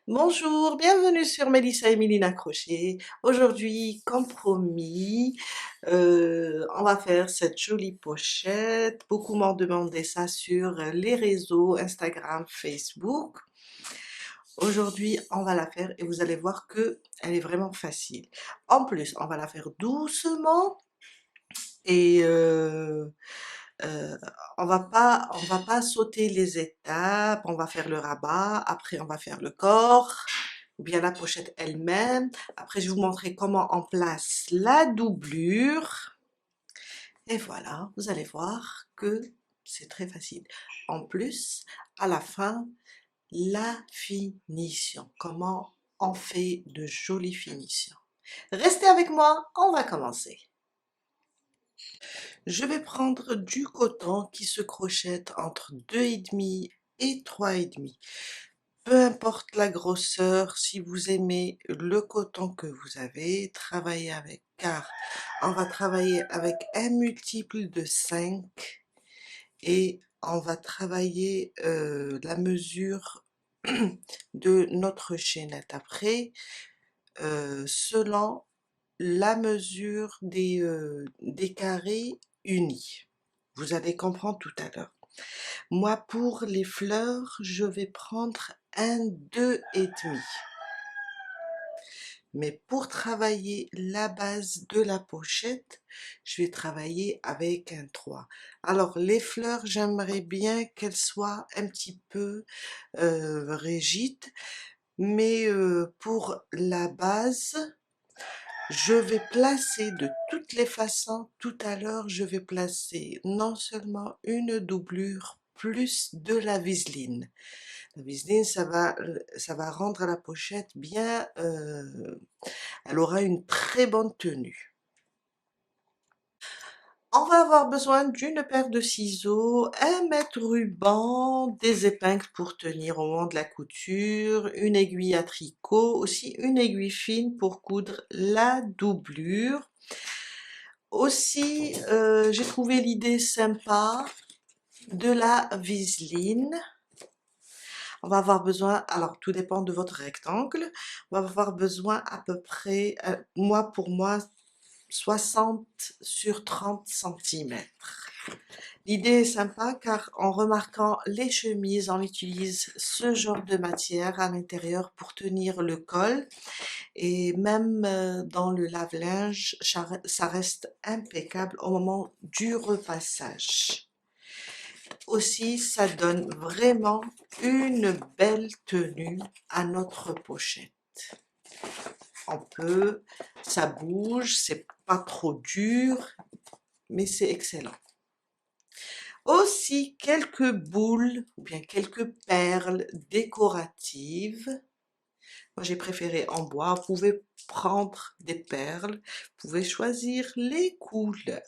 Bonjour, bienvenue sur Mélissa et Mélina Crochet. Aujourd'hui, comme promis, on va faire cette jolie pochette. Beaucoup m'ont demandé ça sur les réseaux Instagram, Facebook. Aujourd'hui, on va la faire et vous allez voir que elle est vraiment facile. En plus, on va la faire doucement et euh, on va pas sauter les étapes. On va faire le rabat, après on va faire le corps ou bien la pochette elle-même. Après, je vais vous montrer comment on place la doublure. Et voilà, vous allez voir que c'est très facile. En plus, à la fin, la finition. Comment on fait de jolies finitions. Restez avec moi, on va commencer. Je vais prendre du coton qui se crochette entre 2,5 et 3,5. Peu importe la grosseur, si vous aimez le coton que vous avez, travaillez avec, car on va travailler avec un multiple de 5 et on va travailler la mesure de notre chaînette. Après, selon la mesure des carrés unis. Vous allez comprendre tout à l'heure. Moi, pour les fleurs, je vais prendre un 2,5. Mais pour travailler la base de la pochette, je vais travailler avec un 3. Alors, les fleurs, j'aimerais bien qu'elles soient un petit peu rigides, mais pour la base, je vais placer de toutes les façons, tout à l'heure, je vais placer non seulement une doublure, plus de la viseline. La viseline, ça va rendre la pochette bien, elle aura une très bonne tenue. On va avoir besoin d'une paire de ciseaux, un mètre ruban, des épingles pour tenir au moment de la couture, une aiguille à tricot, aussi une aiguille fine pour coudre la doublure. Aussi, j'ai trouvé l'idée sympa de la viseline. On va avoir besoin, alors tout dépend de votre rectangle, on va avoir besoin à peu près, pour moi, 60 sur 30 centimètres. L'idée est sympa car en remarquant les chemises, on utilise ce genre de matière à l'intérieur pour tenir le col et même dans le lave-linge, ça reste impeccable au moment du repassage. Aussi, ça donne vraiment une belle tenue à notre pochette. Ça bouge, c'est pas trop dur, mais c'est excellent. Aussi, quelques boules ou bien quelques perles décoratives. Moi, j'ai préféré en bois. Vous pouvez prendre des perles, vous pouvez choisir les couleurs.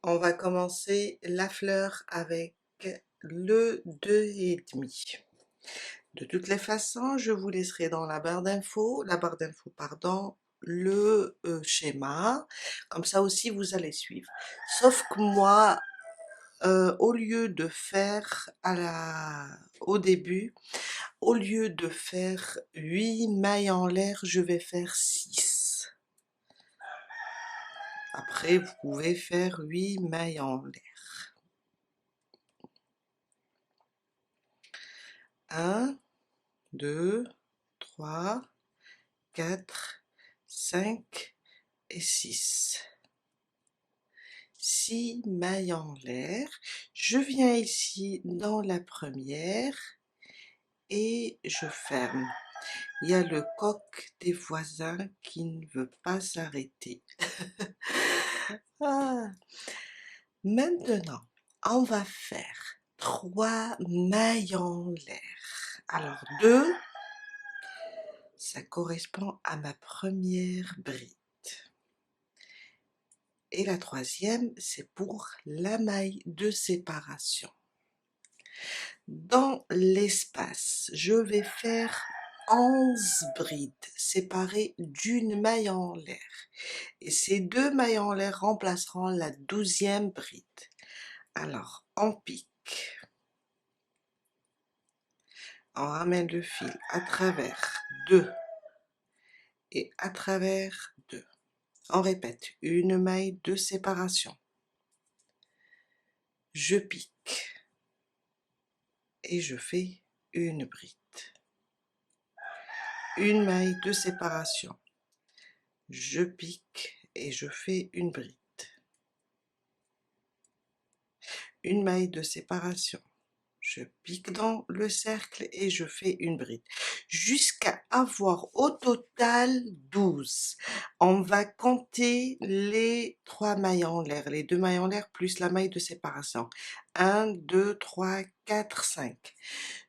On va commencer la fleur avec le 2,5. De toutes les façons, je vous laisserai dans la barre d'infos, pardon, le schéma. Comme ça aussi, vous allez suivre. Sauf que moi, au lieu de faire au début, au lieu de faire 8 mailles en l'air, je vais faire 6. Après, vous pouvez faire 8 mailles en l'air. 1, 2, 3, 4, 5 et 6. 6 mailles en l'air. Je viens ici dans la première et je ferme. Il y a le coq des voisins qui ne veut pas s'arrêter. Ah. Maintenant, on va faire 3 mailles en l'air. Alors 2, ça correspond à ma première bride. Et la troisième, c'est pour la maille de séparation. Dans l'espace, je vais faire 11 brides séparées d'une maille en l'air. Et ces 2 mailles en l'air remplaceront la 12e bride. Alors, on pique. On ramène le fil à travers 2 et à travers 2. On répète, une maille de séparation. Je pique et je fais une bride. Une maille de séparation. Je pique et je fais une bride. Une maille de séparation. Je pique dans le cercle et je fais une bride. Jusqu'à avoir au total 12. On va compter les 3 mailles en l'air, les 2 mailles en l'air plus la maille de séparation. 1, 2, 3, 4, 5.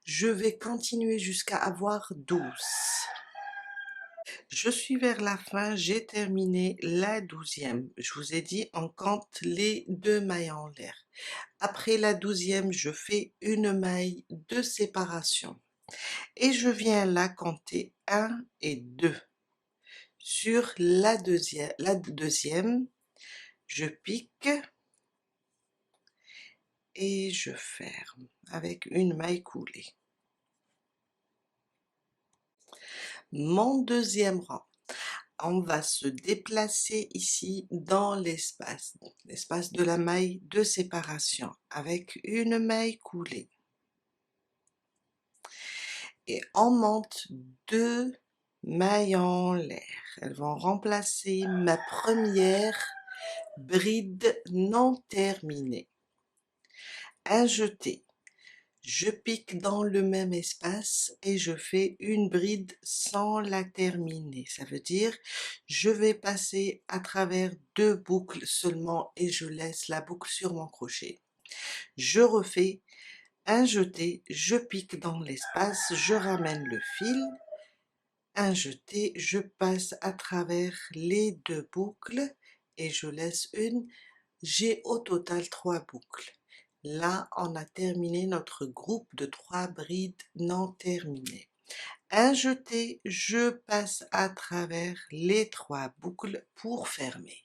Je vais continuer jusqu'à avoir 12. Je suis vers la fin, j'ai terminé la 12e. Je vous ai dit, on compte les 2 mailles en l'air. Après la 12e, je fais une maille de séparation et je viens là compter 1 et 2. Sur la deuxième, je pique et je ferme avec une maille coulée. Mon deuxième rang, on va se déplacer ici dans l'espace de la maille de séparation avec une maille coulée. Et on monte 2 mailles en l'air. Elles vont remplacer ma première bride non terminée. Un jeté. Je pique dans le même espace et je fais une bride sans la terminer. Ça veut dire, je vais passer à travers 2 boucles seulement et je laisse la boucle sur mon crochet. Je refais un jeté, je pique dans l'espace, je ramène le fil, un jeté, je passe à travers les 2 boucles et je laisse une. J'ai au total 3 boucles. Là, on a terminé notre groupe de 3 brides non terminées. Un jeté, je passe à travers les 3 boucles pour fermer.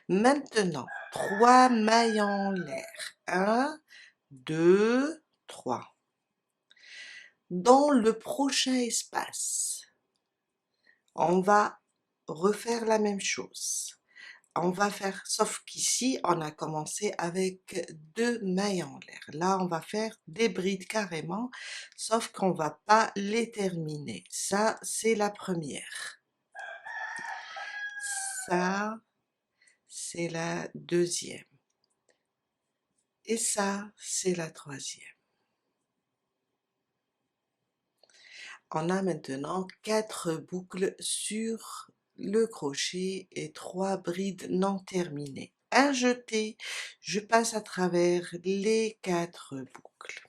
Maintenant, 3 mailles en l'air. 1, 2, 3. Dans le prochain espace, on va refaire la même chose. On va faire, sauf qu'ici, on a commencé avec 2 mailles en l'air. Là, on va faire des brides carrément, sauf qu'on va pas les terminer. Ça, c'est la première. Ça, c'est la deuxième. Et ça, c'est la troisième. On a maintenant 4 boucles sur le crochet et 3 brides non terminées. Un jeté, je passe à travers les 4 boucles.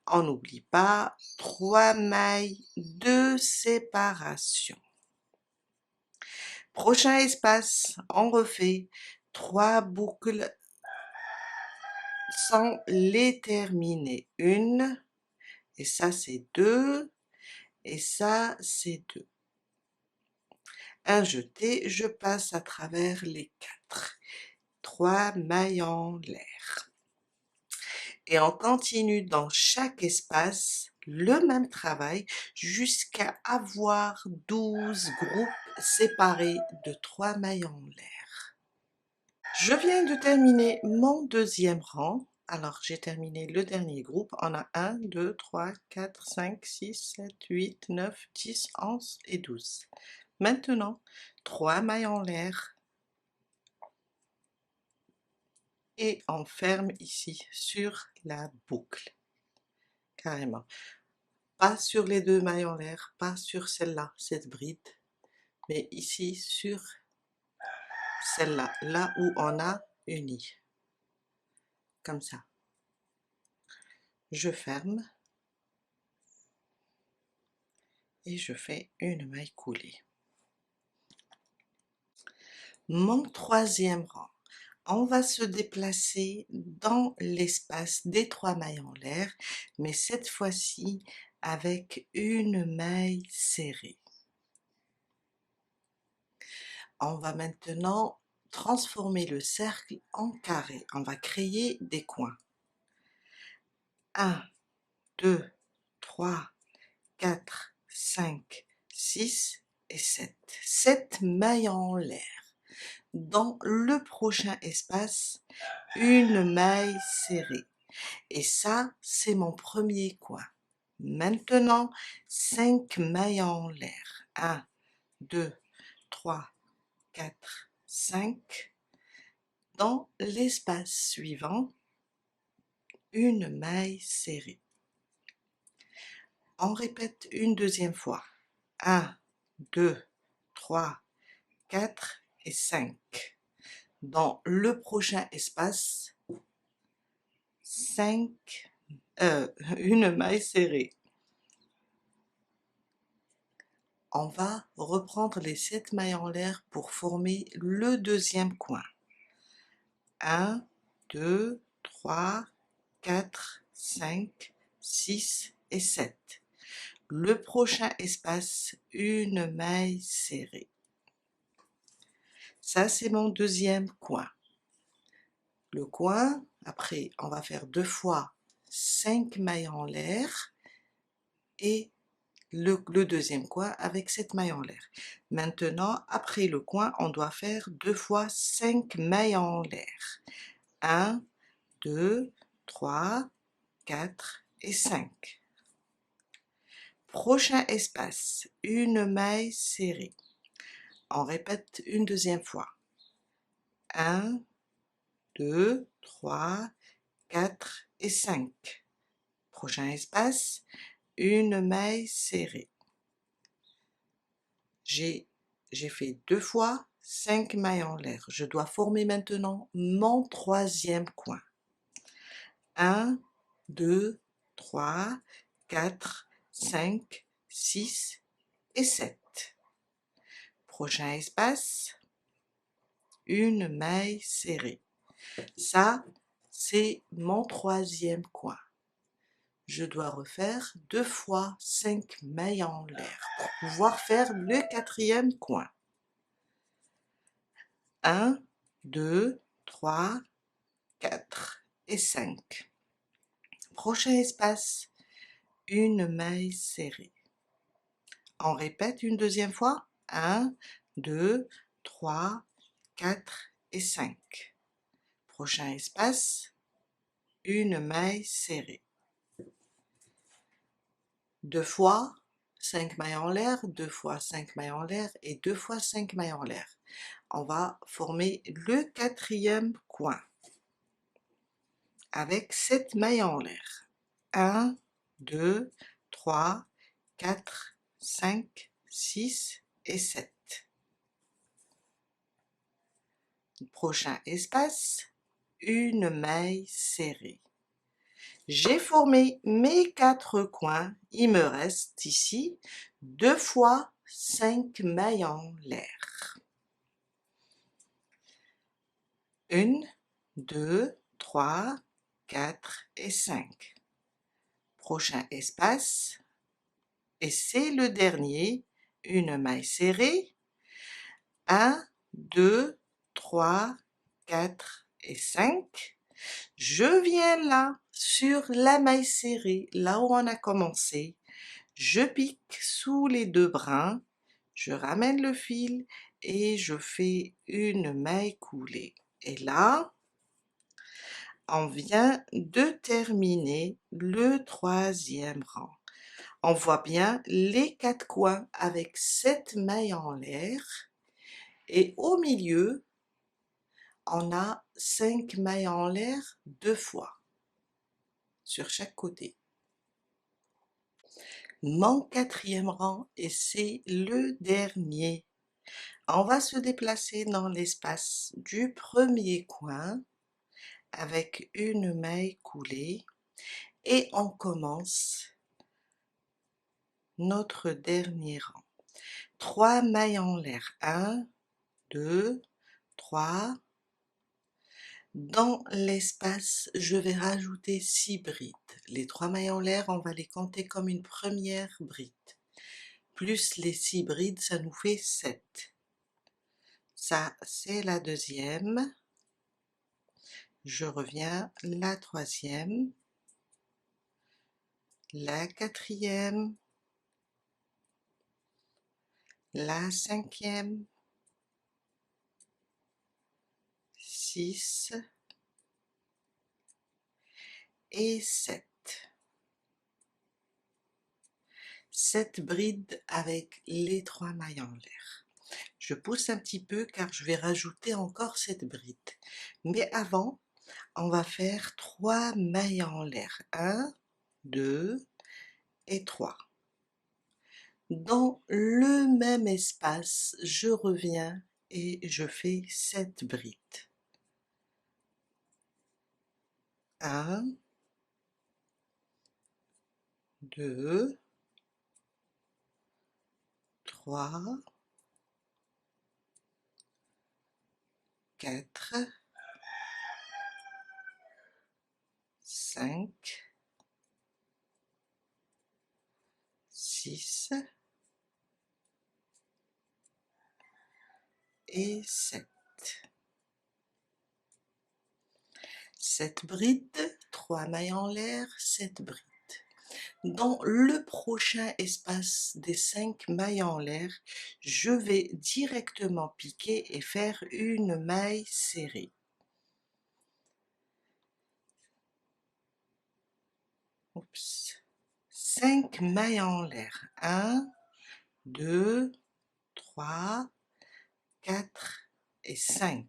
On n'oublie pas 3 mailles de séparation. Prochain espace, on refait 3 boucles sans les terminer. Une, et ça c'est 2, et ça c'est 2. Un jeté, je passe à travers les 4. 3 mailles en l'air. Et on continue dans chaque espace le même travail jusqu'à avoir 12 groupes séparés de 3 mailles en l'air. Je viens de terminer mon deuxième rang. Alors, j'ai terminé le dernier groupe. On a 1, 2, 3, 4, 5, 6, 7, 8, 9, 10, 11 et 12. Maintenant, 3 mailles en l'air. Et on ferme ici sur la boucle. Carrément. Pas sur les 2 mailles en l'air, pas sur celle-là, cette bride, mais ici sur celle-là, là où on a uni. Comme ça. Je ferme et je fais une maille coulée. Mon troisième rang, on va se déplacer dans l'espace des 3 mailles en l'air, mais cette fois-ci avec une maille serrée. On va maintenant transformer le cercle en carré. On va créer des coins. 1, 2, 3, 4, 5, 6 et 7. 7 mailles en l'air. Dans le prochain espace, une maille serrée. Et ça, c'est mon premier coin. Maintenant, 5 mailles en l'air. 1, 2, 3, 4, 5. Dans l'espace suivant, une maille serrée. On répète une deuxième fois. 1, 2, 3, 4 et 5. Dans le prochain espace, 5, une maille serrée. On va reprendre les 7 mailles en l'air pour former le deuxième coin. 1, 2, 3, 4, 5, 6 et 7. Le prochain espace, une maille serrée. Ça, c'est mon deuxième coin. Le coin, après, on va faire 2 fois 5 mailles en l'air et le deuxième coin avec 7 mailles en l'air. Maintenant, après le coin, on doit faire 2 fois 5 mailles en l'air. 1, 2, 3, 4 et 5. Prochain espace, une maille serrée. On répète une deuxième fois. 1, 2, 3, 4 et 5. Prochain espace, une maille serrée. J'ai fait 2 fois 5 mailles en l'air. Je dois former maintenant mon troisième coin. 1, 2, 3, 4, 5, 6 et 7. Prochain espace, une maille serrée. Ça, c'est mon troisième coin. Je dois refaire 2 fois 5 mailles en l'air pour pouvoir faire le quatrième coin. 1, 2, 3, 4 et 5. Prochain espace, une maille serrée. On répète une deuxième fois. 1, 2, 3, 4 et 5. Prochain espace, une maille serrée. 2 fois 5 mailles en l'air, 2 fois 5 mailles en l'air et 2 fois 5 mailles en l'air. On va former le quatrième coin avec 7 mailles en l'air. 1, 2, 3, 4, 5, 6 et 7. Prochain espace, une maille serrée. J'ai formé mes 4 coins. Il me reste ici 2 fois 5 mailles en l'air. 1, 2, 3, 4 et 5. Prochain espace, et c'est le dernier, une maille serrée. 1, 2, 3, 4 et 5. Je viens là, sur la maille serrée, là où on a commencé. Je pique sous les 2 brins, je ramène le fil et je fais une maille coulée. Et là, on vient de terminer le troisième rang. On voit bien les 4 coins avec 7 mailles en l'air et au milieu, on a 5 mailles en l'air 2 fois sur chaque côté. Mon quatrième rang et c'est le dernier. On va se déplacer dans l'espace du premier coin avec une maille coulée et on commence notre dernier rang. 3 mailles en l'air. 1, 2, 3. Dans l'espace, je vais rajouter 6 brides. Les 3 mailles en l'air, on va les compter comme une première bride. Plus les 6 brides, ça nous fait 7. Ça, c'est la deuxième. Je reviens, la troisième, la quatrième, la cinquième, 6 et 7. 7 brides avec les 3 mailles en l'air. Je pousse un petit peu car je vais rajouter encore cette bride. Mais avant, on va faire 3 mailles en l'air. 1, 2 et 3. Dans le même espace, je reviens et je fais 7 brides. 1, 2, 3, 4, 5, 6 et 7. 7 brides, 3 mailles en l'air, 7 brides. Dans le prochain espace des 5 mailles en l'air, je vais directement piquer et faire une maille serrée. Oups. 5 mailles en l'air. 1, 2, 3, 4 et 5.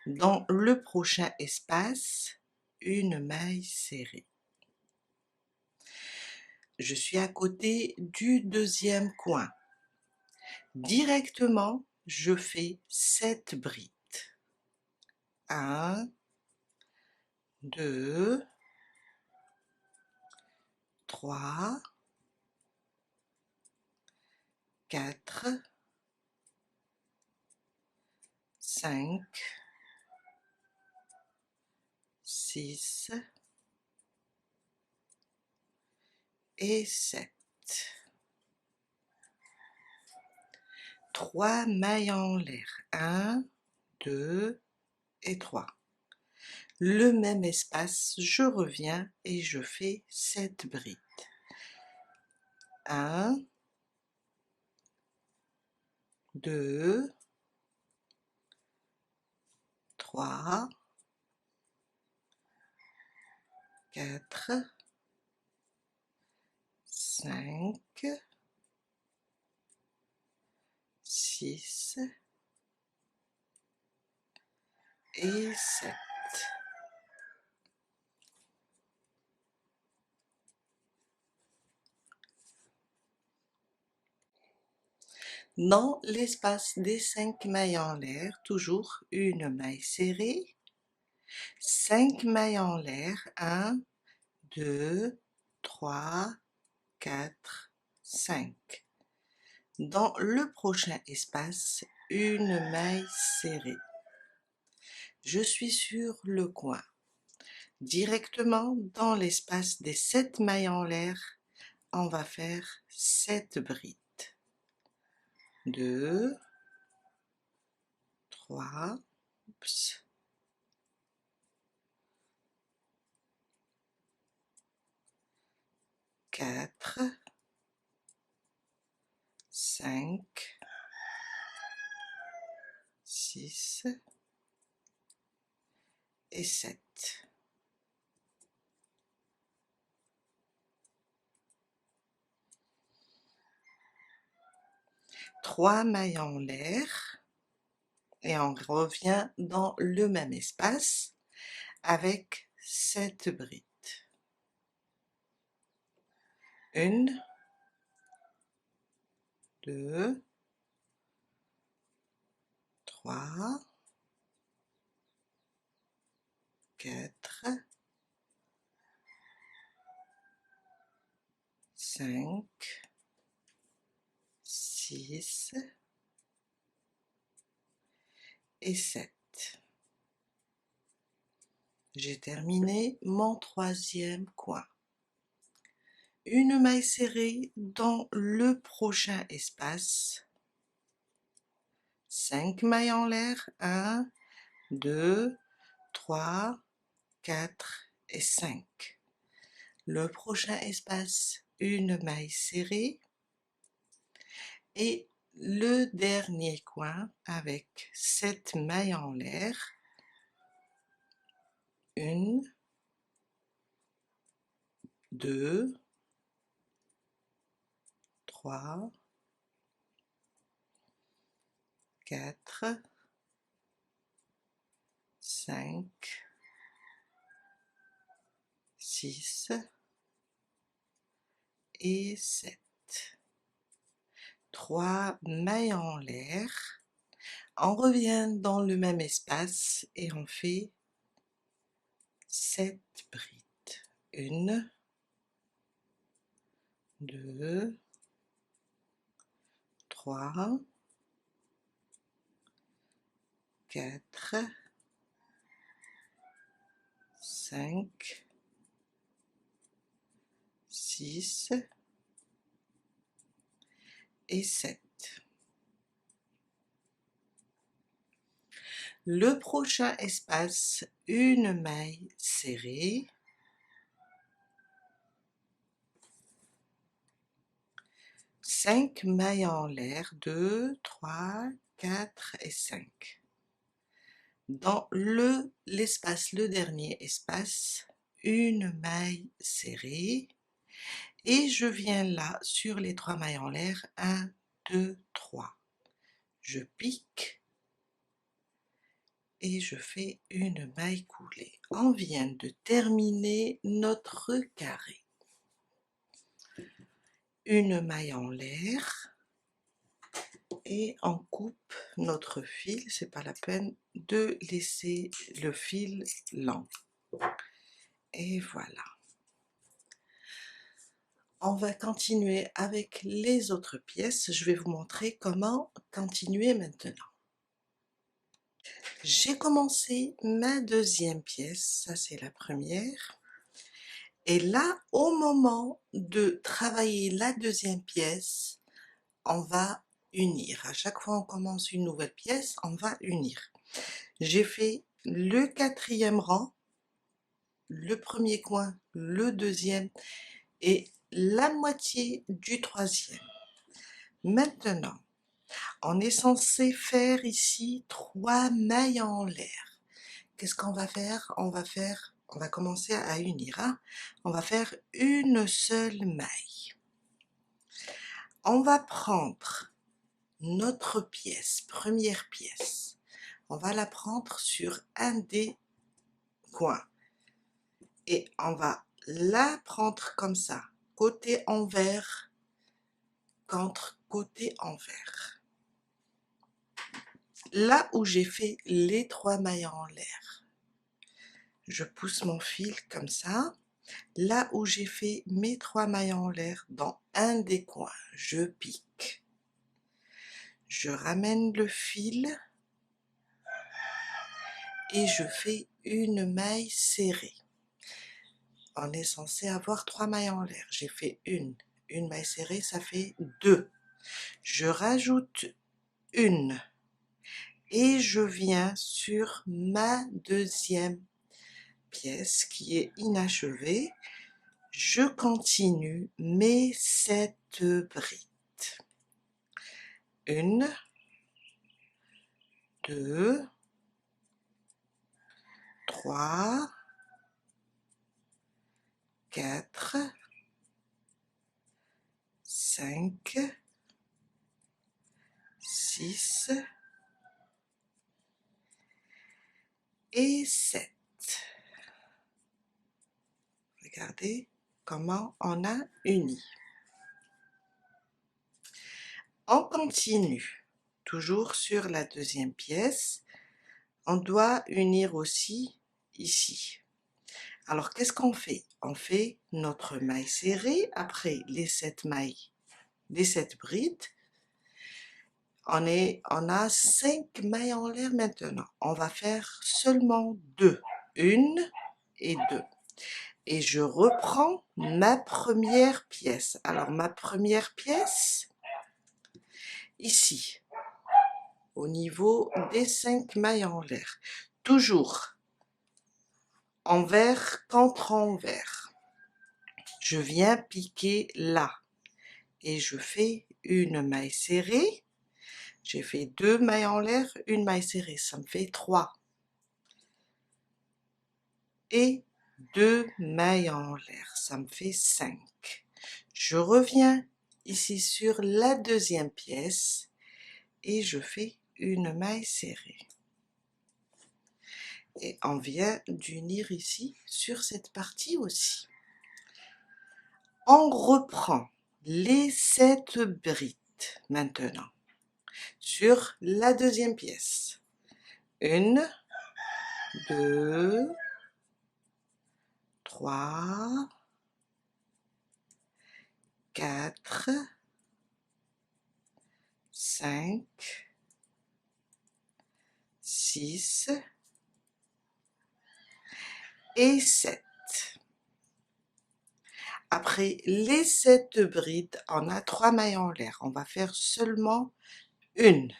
Dans le prochain espace, une maille serrée. Je suis à côté du deuxième coin. Directement, je fais 7 brides. 1, 2, 3, 4, 5, 6 et 7. 3 mailles en l'air. 1, 2 et 3. Le même espace, je reviens et je fais 7 brides. 1, 2, 3, 4, 5, 6 et 7. Dans l'espace des 5 mailles en l'air, toujours une maille serrée, 5 mailles en l'air, 1, 2, 3, 4, 5. Dans le prochain espace, une maille serrée. Je suis sur le coin. Directement dans l'espace des 7 mailles en l'air, on va faire 7 brides. 2, 3, 4, 5, 6 et 7. Trois mailles en l'air et on revient dans le même espace avec 7 brides. 1, 2, 3, 4, 5, 6 et 7. J'ai terminé mon troisième coin. Une maille serrée dans le prochain espace. 5 mailles en l'air. 1, 2, 3, 4 et 5. Le prochain espace, une maille serrée. Et le dernier coin avec 7 mailles en l'air. 1, 2, 3, 4, 5, 6 et 7. 3 mailles en l'air. On revient dans le même espace et on fait 7 brides. 1, 2, 3, 4, 5, 6 et 7. Le prochain espace, une maille serrée. 5 mailles en l'air, 2, 3, 4 et 5. Dans l'espace, le dernier espace, une maille serrée. Et je viens là, sur les 3 mailles en l'air, 1, 2, 3. Je pique et je fais une maille coulée. On vient de terminer notre carré. Une maille en l'air et on coupe notre fil, c'est pas la peine de laisser le fil lent. Et voilà. On va continuer avec les autres pièces. Je vais vous montrer comment continuer maintenant. J'ai commencé ma deuxième pièce, ça c'est la première. Et là, au moment de travailler la deuxième pièce, on va unir. À chaque fois on commence une nouvelle pièce, on va unir. J'ai fait le 4e rang, le premier coin, le deuxième et la moitié du 3e. Maintenant, on est censé faire ici 3 mailles en l'air. Qu'est-ce qu'on va faire? On va commencer à unir. Hein? On va faire une seule maille. On va prendre notre pièce, première pièce. On va la prendre sur un des coins. Et on va la prendre comme ça, côté envers contre côté envers. Là où j'ai fait les 3 mailles en l'air, je pousse mon fil comme ça. Là où j'ai fait mes 3 mailles en l'air, dans un des coins, je pique. Je ramène le fil et je fais une maille serrée. On est censé avoir 3 mailles en l'air. J'ai fait une maille serrée, ça fait 2. Je rajoute une et je viens sur ma deuxième pièce qui est inachevée. Je continue mes 7 brides. 1, 2, 3, 4, 5, 6 et 7. Regardez comment on a uni. On continue, toujours sur la deuxième pièce. On doit unir aussi ici. Alors, qu'est-ce qu'on fait? On fait notre maille serrée après les 7 mailles, les 7 brides. On a 5 mailles en l'air maintenant. On va faire seulement 2. 1 et 2. Et je reprends ma première pièce. Alors, ma première pièce, ici, au niveau des 5 mailles en l'air. Toujours envers contre envers. je viens piquer là et je fais une maille serrée. J'ai fait 2 mailles en l'air, une maille serrée, ça me fait 3. Et 2 mailles en l'air, ça me fait 5. Je reviens ici sur la deuxième pièce et je fais une maille serrée. Et on vient d'unir ici sur cette partie aussi. On reprend les 7 brides maintenant sur la deuxième pièce. 1, 2, 3, 4, 5, 6 et 7. Après les 7 brides, on a 3 mailles en l'air. On va faire seulement une.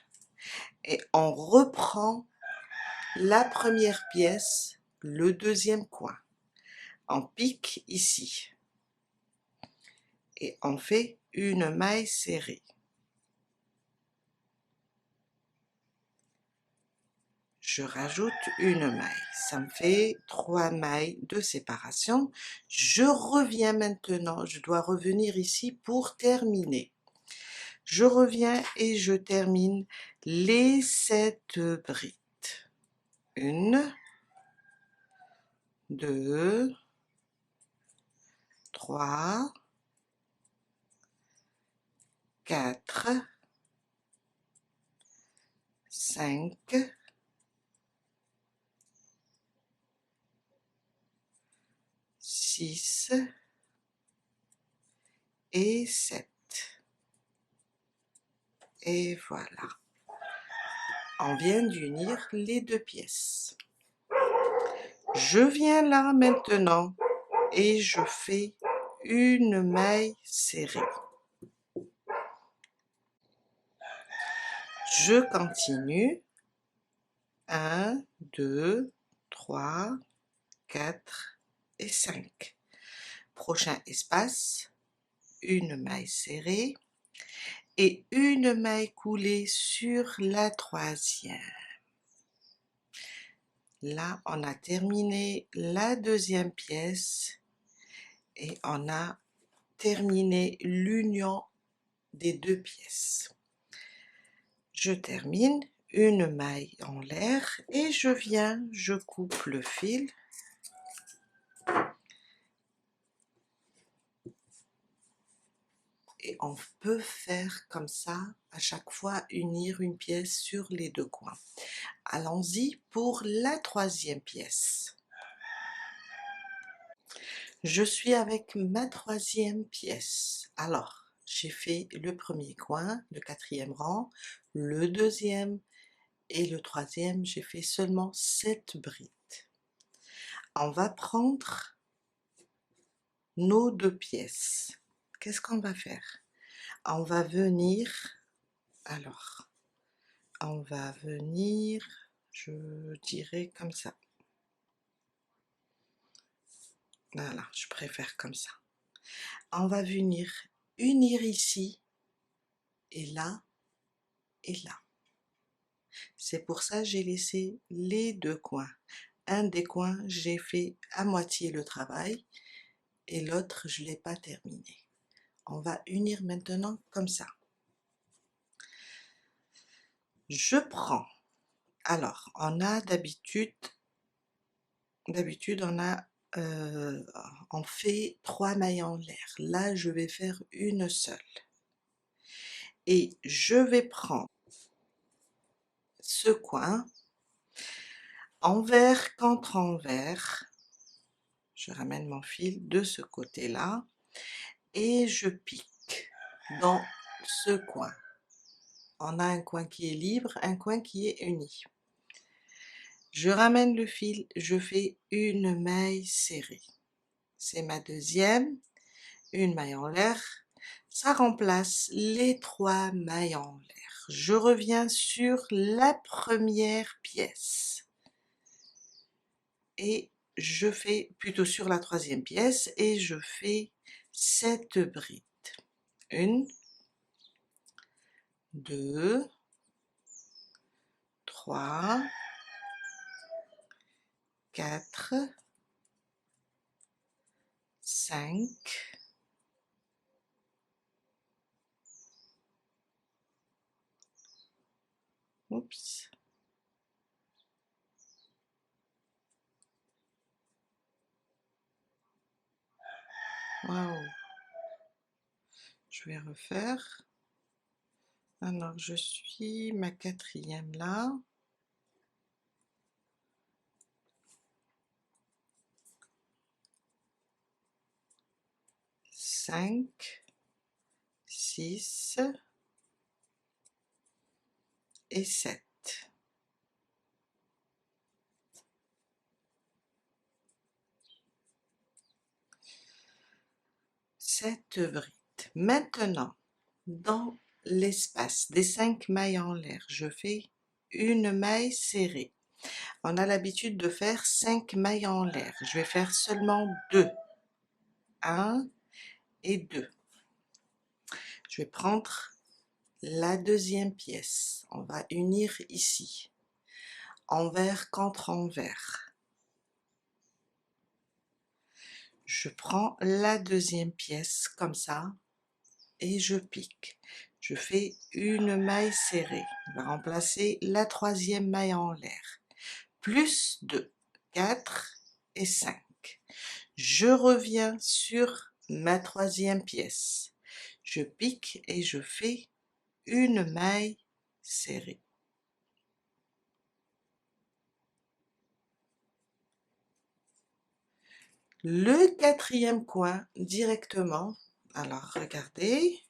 Et on reprend la première pièce, le deuxième coin. On pique ici. Et on fait une maille serrée. Je rajoute une maille, ça me fait 3 mailles de séparation. Je reviens maintenant, je dois revenir ici pour terminer. Je reviens et je termine les 7 brides. 1, 2, 3, 4, 5, 6 et 7. Et voilà. On vient d'unir les 2 pièces. Je viens là maintenant et je fais une maille serrée. Je continue. 1, 2, 3, 4 et 5. Prochain espace, une maille serrée et une maille coulée sur la troisième. Là, on a terminé la deuxième pièce et on a terminé l'union des 2 pièces. Je termine une maille en l'air et je viens, je coupe le fil. Et on peut faire comme ça, à chaque fois unir une pièce sur les 2 coins. Allons-y pour la troisième pièce. Je suis avec ma troisième pièce. Alors, j'ai fait le premier coin, le 4e rang, le deuxième et le troisième, j'ai fait seulement 7 brides. On va prendre nos 2 pièces. Qu'est-ce qu'on va faire? On va venir, alors, on va venir, je dirais comme ça. Voilà, je préfère comme ça. On va venir unir ici et là et là. C'est pour ça que j'ai laissé les 2 coins. Un des coins, j'ai fait à moitié le travail et l'autre, je ne l'ai pas terminé. On va unir maintenant comme ça. Je prends, alors on a d'habitude on fait 3 mailles en l'air. Là, je vais faire une seule. Et je vais prendre ce coin, envers contre envers. Je ramène mon fil de ce côté-là et je pique dans ce coin. On a un coin qui est libre, un coin qui est uni. Je ramène le fil, je fais une maille serrée. C'est ma deuxième, une maille en l'air. Ça remplace les 3 mailles en l'air. Je reviens sur la première pièce. Et je fais plutôt sur la troisième pièce et je fais 7 brides. 1, 2, 3, 4, 5, je vais refaire. Alors, je suis ma 4e là. 5, 6 et 7. 7 brides. Maintenant, dans l'espace des 5 mailles en l'air, je fais une maille serrée. On a l'habitude de faire 5 mailles en l'air. Je vais faire seulement 2. 1 et 2. Je vais prendre la 2e pièce. On va unir ici. Envers contre envers. Je prends la 2e pièce comme ça et je pique. Je fais une maille serrée. On va remplacer la 3e maille en l'air. Plus 2, 4 et 5. Je reviens sur ma 3e pièce. Je pique et je fais une maille serrée. Le 4e coin directement, alors regardez,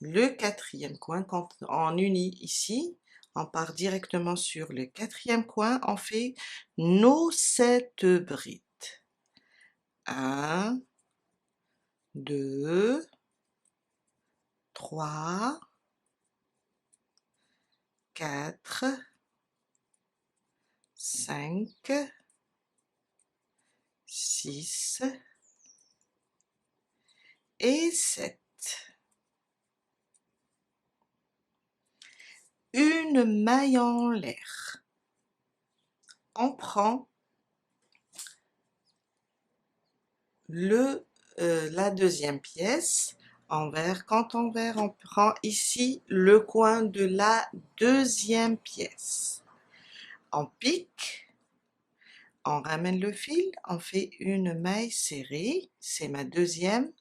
le 4e coin, quand on unit ici, on part directement sur le 4e coin, on fait nos 7 brides. 1, 2, 3, 4, 5, 6 et 7. Une maille en l'air. On prend la 2e pièce, envers contre envers, on prend ici le coin de la 2e pièce. On pique, on ramène le fil, on fait une maille serrée, c'est ma 2e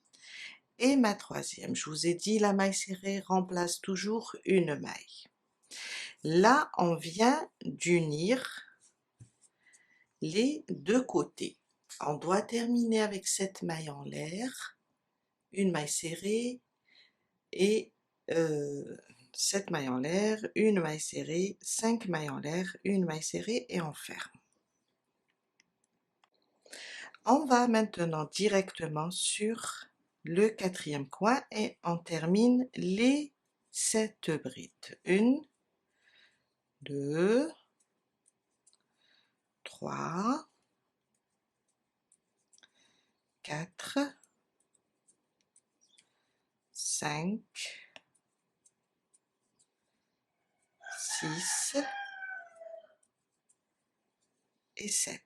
et ma 3e. Je vous ai dit, la maille serrée remplace toujours une maille. Là, on vient d'unir les deux côtés. On doit terminer avec cette maille en l'air, une maille serrée et 7 mailles en l'air, une maille serrée, 5 mailles en l'air, une maille serrée et on ferme. On va maintenant directement sur le 4e coin et on termine les 7 brides. 1, 2, 3, 4, 5, 6 et 7.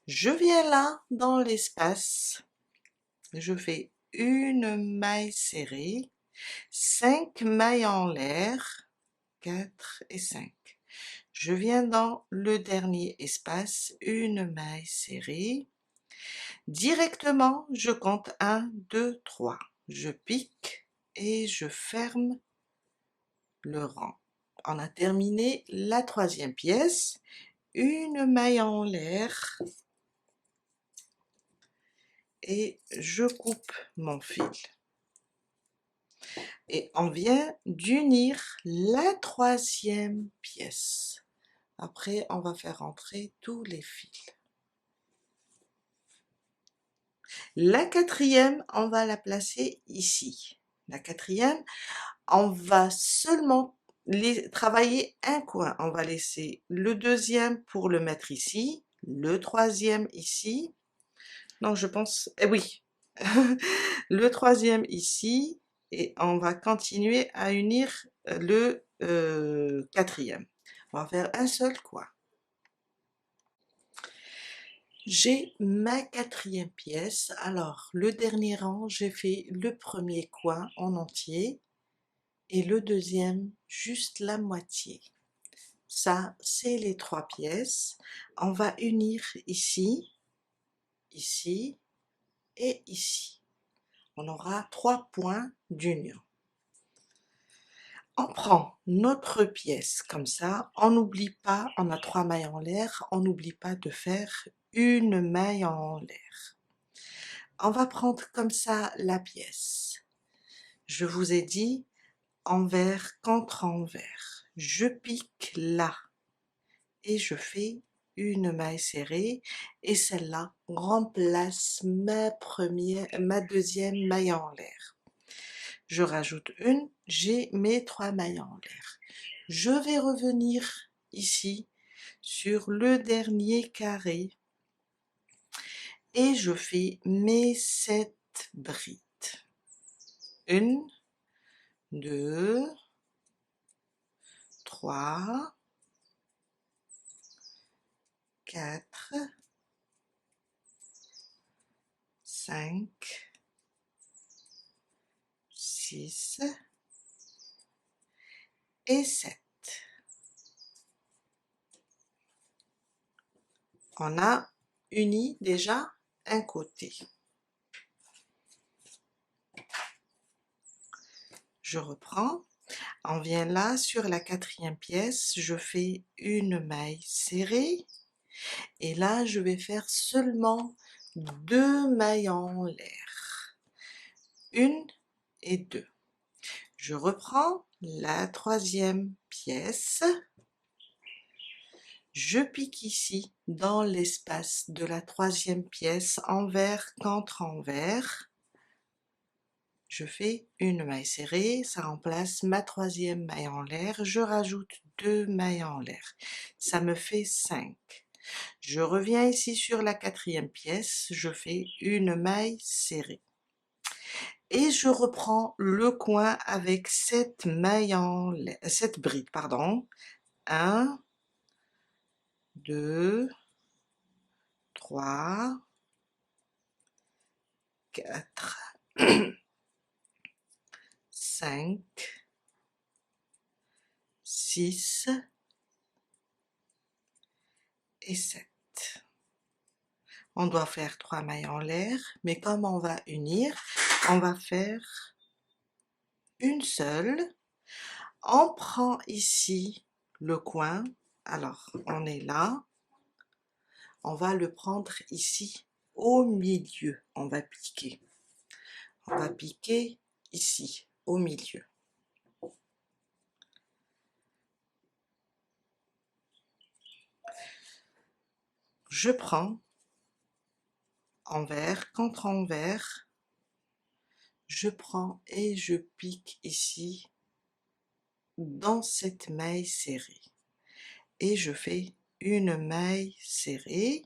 Je viens là dans l'espace, je fais une maille serrée, 5 mailles en l'air, 4 et 5. Je viens dans le dernier espace, une maille serrée. Directement, je compte 1, 2, 3. Je pique et je ferme le rang. On a terminé la 3e pièce, une maille en l'air et je coupe mon fil. Et on vient d'unir la 3e pièce. Après, on va faire entrer tous les fils. La 4e, on va la placer ici. La 4e, on va seulement travailler un coin. On va laisser le 2e pour le mettre ici, le 3e ici, Non, je pense, oui, le troisième ici, et on va continuer à unir le quatrième. On va faire un seul coin. J'ai ma quatrième pièce. Alors, le dernier rang, j'ai fait le premier coin en entier et le deuxième, juste la moitié. Ça, c'est les trois pièces. On va unir ici, ici et ici. On aura 3 points d'union. On prend notre pièce comme ça, on n'oublie pas, on a 3 mailles en l'air, on n'oublie pas de faire une maille en l'air. On va prendre comme ça la pièce. Je vous ai dit envers contre envers. Je pique là et je fais une maille serrée et celle-là remplace ma deuxième maille en l'air. Je rajoute une, j'ai mes 3 mailles en l'air. Je vais revenir ici sur le dernier carré et je fais mes 7 brides. 1, 2, 3, 4, 5, 6 et 7. On a uni déjà un côté. Je reprends, on vient là sur la quatrième pièce, je fais une maille serrée et là je vais faire seulement 2 mailles en l'air, 1 et 2. Je reprends la troisième pièce, je pique ici dans l'espace de la troisième pièce envers contre envers. Je fais une maille serrée, ça remplace ma troisième maille en l'air, je rajoute 2 mailles en l'air, ça me fait 5. Je reviens ici sur la quatrième pièce, je fais une maille serrée. Et je reprends le coin avec 7 mailles en l'air, 7 brides, pardon. 1, 2, 3, 4, 5, 6 et 7. On doit faire 3 mailles en l'air, mais comme on va unir, on va faire une seule. On prend ici le coin, alors on est là, on va le prendre ici au milieu, on va piquer ici au milieu. Je prends envers contre envers, je prends et je pique ici dans cette maille serrée et je fais une maille serrée,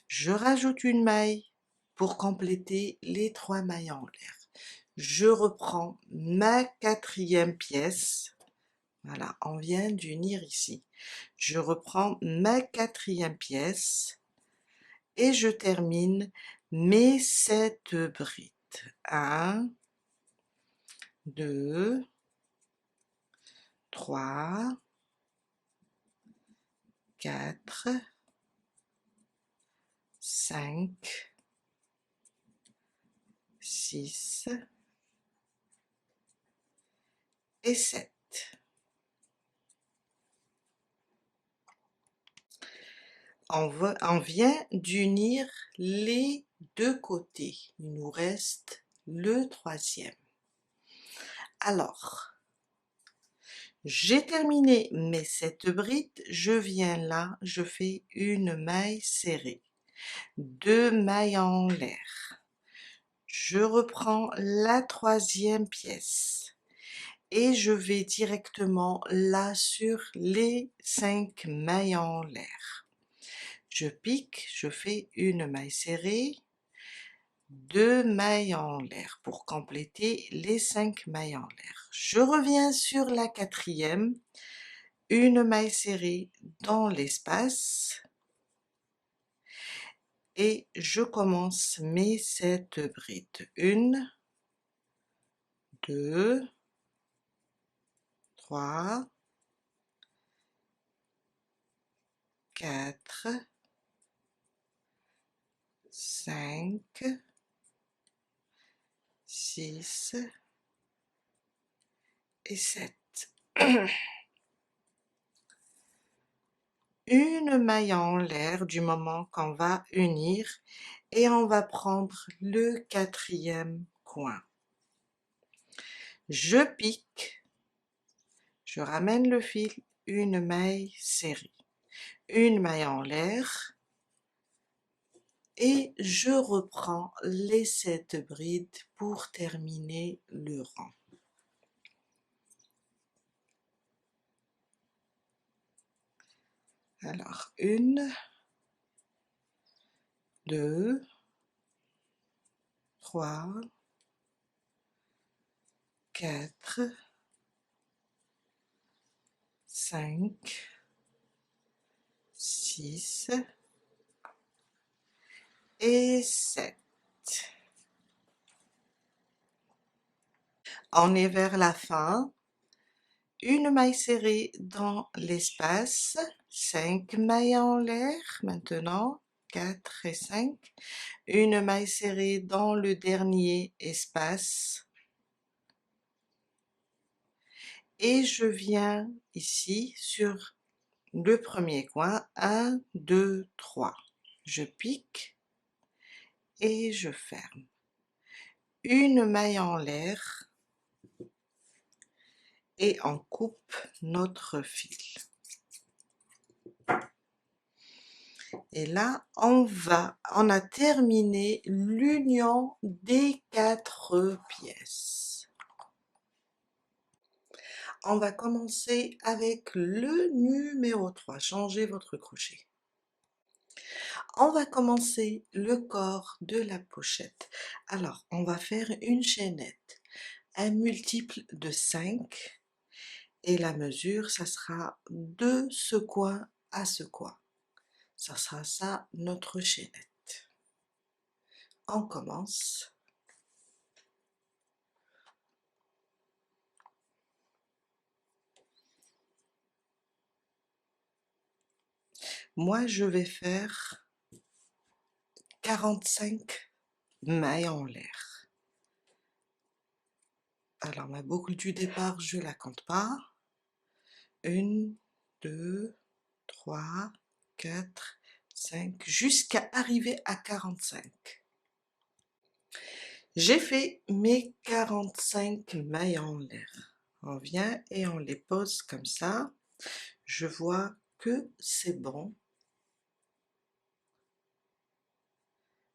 je rajoute une maille pour compléter les 3 mailles en l'air. Je reprends ma quatrième pièce, voilà, on vient d'unir ici. Je reprends ma quatrième pièce et je termine mes 7 brides. 1, 2, 3, 4, 5, 6 et 7. On vient d'unir les deux côtés. Il nous reste le troisième. Alors, j'ai terminé mes 7 brides, je viens là, je fais une maille serrée, 2 mailles en l'air. Je reprends la troisième pièce et je vais directement là sur les 5 mailles en l'air. Je pique, je fais une maille serrée, 2 mailles en l'air pour compléter les 5 mailles en l'air. Je reviens sur la quatrième, une maille serrée dans l'espace et je commence mes 7 brides. 1, 2, 3, 4, 5, 6 et 7. Une maille en l'air du moment qu'on va unir et on va prendre le quatrième coin. Je pique, je ramène le fil, une maille serrée, une maille en l'air et je reprends les 7 brides pour terminer le rang. Alors, 1, 2, 3, 4, 5, 6 et 7. On est vers la fin. Une maille serrée dans l'espace, 5 mailles en l'air maintenant, 4 et 5. Une maille serrée dans le dernier espace. Et je viens ici sur le premier coin, 1, 2, 3. Je pique et je ferme. Une maille en l'air et on coupe notre fil. Et là, on a terminé l'union des 4 pièces. On va commencer avec le numéro 3. Changez votre crochet. On va commencer le corps de la pochette. Alors, on va faire une chaînette, un multiple de 5 et la mesure, ça sera de ce coin à ce coin. Ça sera ça notre chaînette. On commence. Moi, je vais faire 45 mailles en l'air. Alors, ma boucle du départ, je la compte pas. 1, 2, 3, 4, 5, jusqu'à arriver à 45. J'ai fait mes 45 mailles en l'air. On vient et on les pose comme ça. Je vois que c'est bon.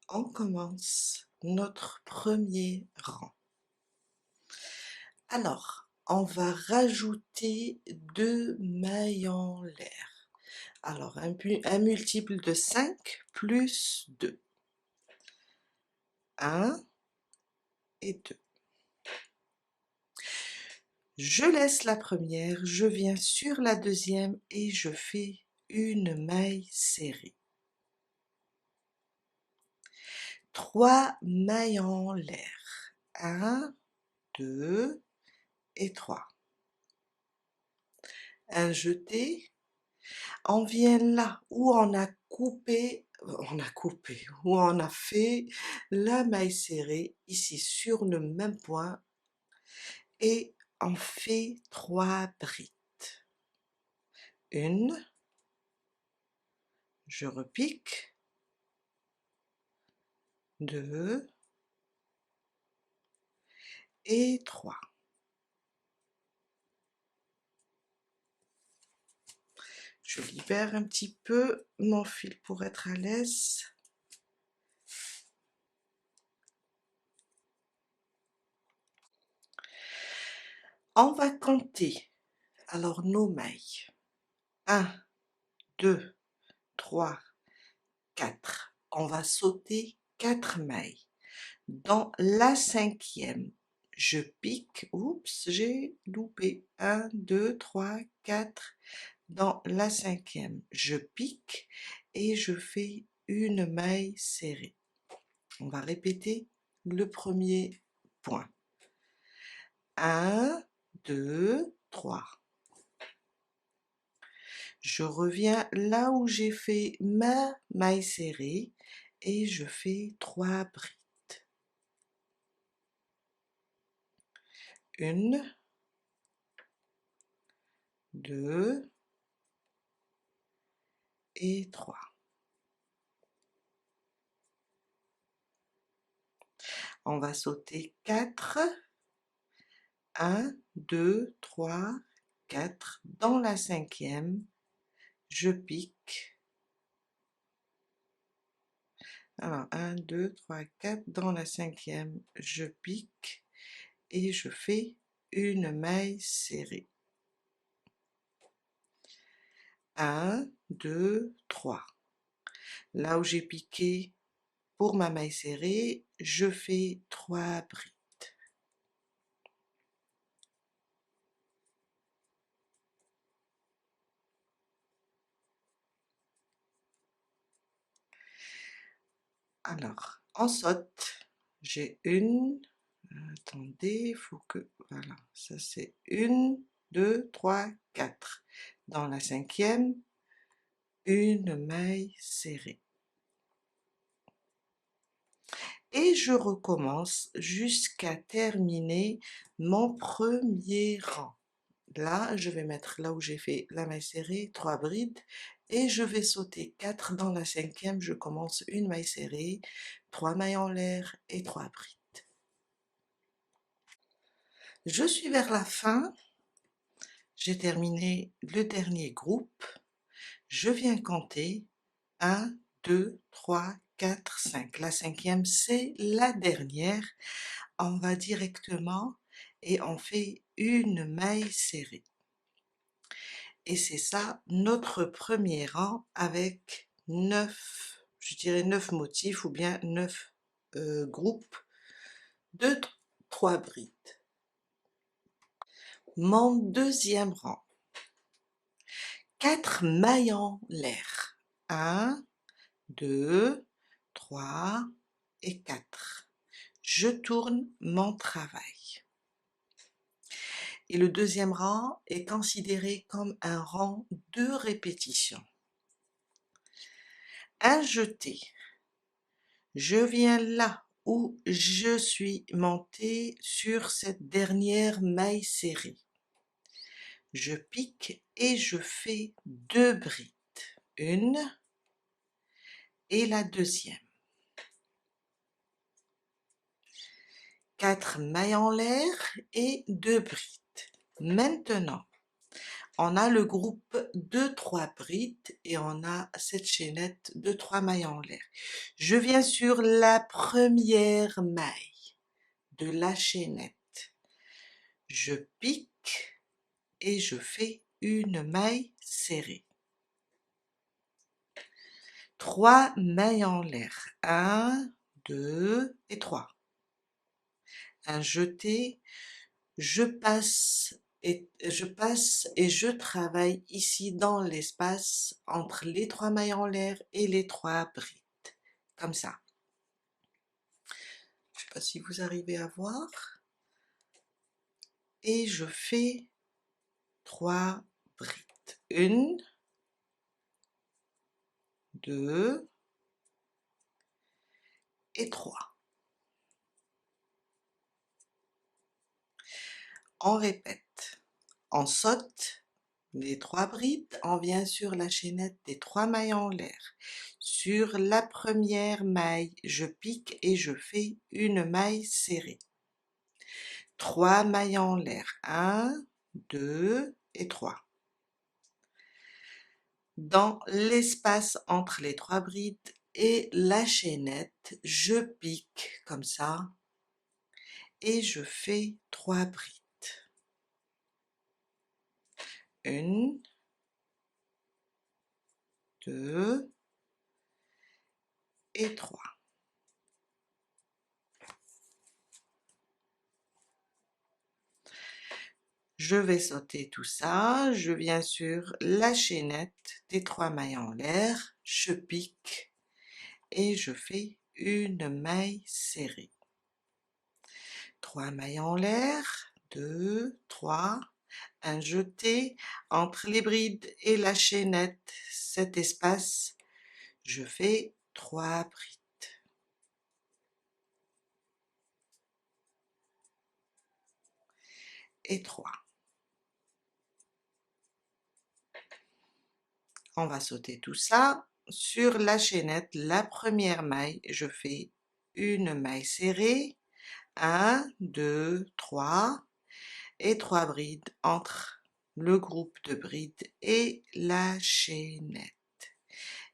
On commence notre premier rang. Alors, on va rajouter 2 mailles en l'air. Alors, un multiple de 5 plus 2. 1 et 2. Je laisse la première, je viens sur la deuxième et je fais une maille serrée. 3 mailles en l'air. 1, 2 et 3. Un jeté. On vient là où on a coupé, où on a fait la maille serrée, ici sur le même point, et on fait 3 brides. Une, je repique, 2 et 3. Je libère un petit peu mon fil pour être à l'aise. On va compter alors nos mailles. 1, 2, 3, 4. On va sauter 4 mailles. Dans la cinquième, je pique, oups, j'ai loupé, 1, 2, 3, 4. Dans la cinquième, je pique et je fais une maille serrée. On va répéter le premier point. 1, 2, 3. Je reviens là où j'ai fait ma maille serrée et je fais 3 brides. 1, 2 et 3. On va sauter 4. 1, 2, 3, 4. Dans la cinquième, je pique. Alors, 1, 2, 3, 4. Dans la cinquième, je pique et je fais une maille serrée. 1, 2, 3. Là où j'ai piqué pour ma maille serrée, je fais 3 brides. Alors, en saute, j'ai une, attendez, il faut que, voilà, ça c'est 1, 2, 3, 4. Dans la cinquième, une maille serrée. Et je recommence jusqu'à terminer mon premier rang. Là, je vais mettre là où j'ai fait la maille serrée, 3 brides, et je vais sauter 4 dans la cinquième, je commence une maille serrée, 3 mailles en l'air et 3 brides. Je suis vers la fin, j'ai terminé le dernier groupe, je viens compter 1, 2, 3, 4, 5. La cinquième, c'est la dernière. On va directement et on fait une maille serrée. Et c'est ça notre premier rang avec 9, je dirais 9 motifs ou bien 9 groupes de 3 brides. Mon deuxième rang, 4 mailles en l'air. 1, 2, 3 et 4. Je tourne mon travail. Et le deuxième rang est considéré comme un rang de répétition. Un jeté. Je viens là où je suis montée sur cette dernière maille serrée. Je pique et je fais 2 brides. Une et la deuxième. 4 mailles en l'air et 2 brides. Maintenant, on a le groupe de 3 brides et on a cette chaînette de 3 mailles en l'air. Je viens sur la première maille de la chaînette. Je pique et je fais une maille serrée. 3 mailles en l'air. 1, 2 et 3. Un jeté, je passe et je travaille ici dans l'espace entre les 3 mailles en l'air et les 3 brides. Comme ça. Je ne sais pas si vous arrivez à voir. Et je fais 3 brides. 1, 2 et 3. On répète. On saute les 3 brides, on vient sur la chaînette des 3 mailles en l'air. Sur la première maille, je pique et je fais une maille serrée. 3 mailles en l'air. 1, 2 et 3. Dans l'espace entre les 3 brides et la chaînette, je pique comme ça et je fais 3 brides. 1, 2 et 3. Je vais sauter tout ça, je viens sur la chaînette des 3 mailles en l'air, je pique et je fais une maille serrée. 3 mailles en l'air, 2, 3, un jeté, entre les brides et la chaînette, cet espace, je fais 3 brides. Et 3. On va sauter tout ça. Sur la chaînette, la première maille, je fais une maille serrée, 1, 2, 3, et 3 brides entre le groupe de brides et la chaînette.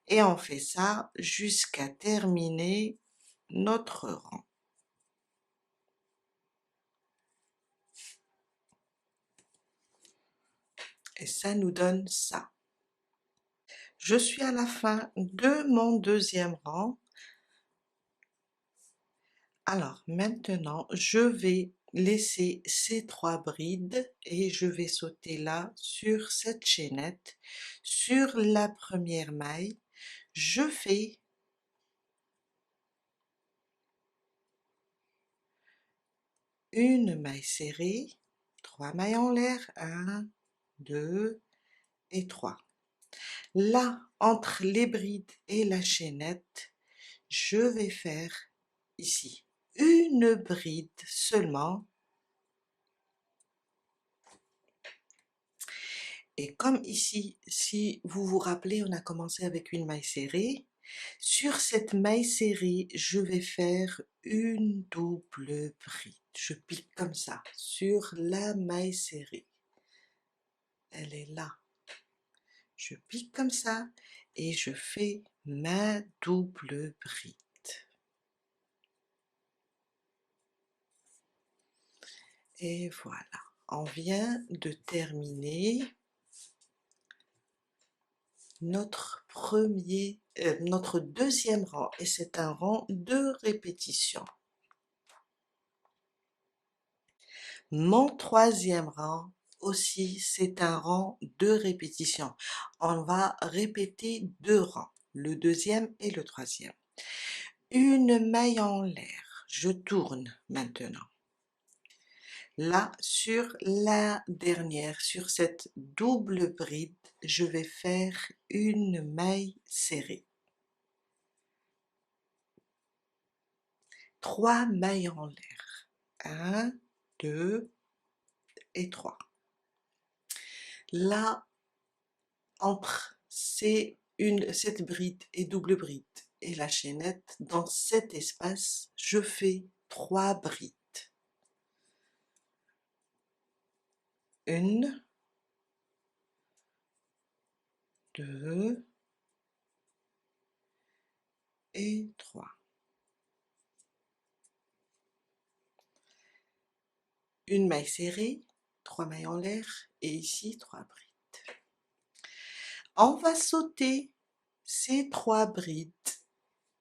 Et on fait ça jusqu'à terminer notre rang. Et ça nous donne ça. Je suis à la fin de mon deuxième rang. Alors maintenant, je vais laisser ces 3 brides et je vais sauter là sur cette chaînette. Sur la première maille, je fais une maille serrée, 3 mailles en l'air, 1, 2 et 3. Là, entre les brides et la chaînette, je vais faire ici une bride seulement. Et comme ici, si vous vous rappelez, on a commencé avec une maille serrée. Sur cette maille serrée, je vais faire une double bride. Je pique comme ça sur la maille serrée. Elle est là. Je pique comme ça et je fais ma double bride. Et voilà, on vient de terminer notre deuxième rang et c'est un rang de répétition. Mon troisième rang aussi, c'est un rang de répétition. On va répéter 2 rangs, le deuxième et le troisième. Une maille en l'air, je tourne maintenant. Là, sur la dernière, sur cette double bride, je vais faire une maille serrée. 3 mailles en l'air. 1, 2 et 3. Là, entre cette bride et double bride et la chaînette, dans cet espace, je fais 3 brides. 1, 2 et 3. Une maille serrée, 3 mailles en l'air et ici 3 brides. On va sauter ces 3 brides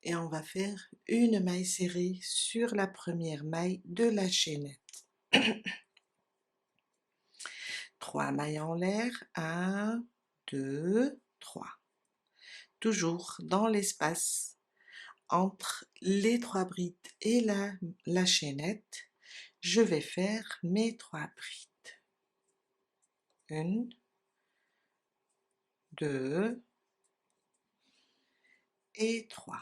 et on va faire une maille serrée sur la première maille de la chaînette. 3 mailles en l'air, 1, 2, 3. Toujours dans l'espace entre les 3 brides et la chaînette, je vais faire mes 3 brides. 1, 2 et 3.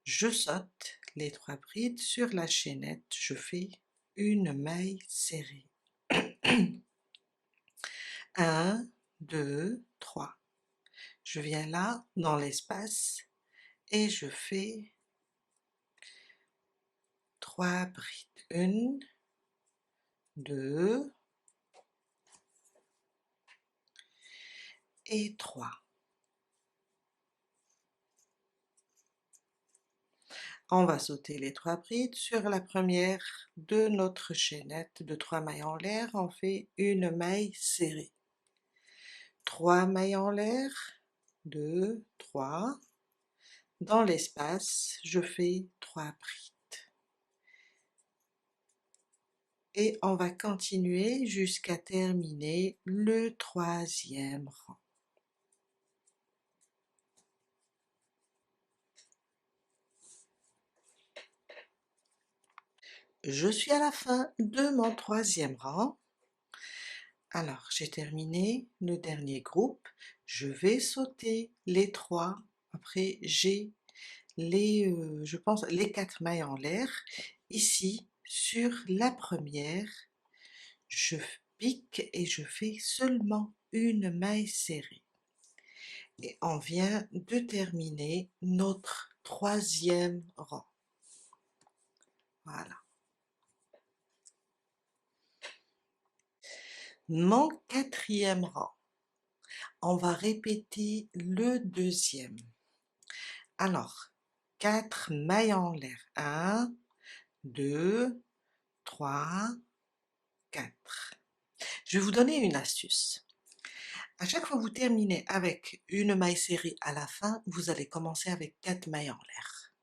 Je saute les 3 brides sur la chaînette, je fais une maille serrée. 1, 2, 3. Je viens là dans l'espace et je fais 3 brides. 1, 2 et 3. On va sauter les 3 brides. Sur la première de notre chaînette de 3 mailles en l'air, on fait une maille serrée. 3 mailles en l'air, 2, 3. Dans l'espace, je fais 3 brides. Et on va continuer jusqu'à terminer le troisième rang. Je suis à la fin de mon troisième rang. Alors, j'ai terminé le dernier groupe. Je vais sauter les 3. Après, j'ai je pense, les 4 mailles en l'air. Ici, sur la première, je pique et je fais seulement une maille serrée. Et on vient de terminer notre troisième rang. Voilà. Mon quatrième rang. On va répéter le deuxième. Alors, 4 mailles en l'air. 1, 2, 3, 4. Je vais vous donner une astuce. À chaque fois que vous terminez avec une maille serrée à la fin, vous allez commencer avec 4 mailles en l'air.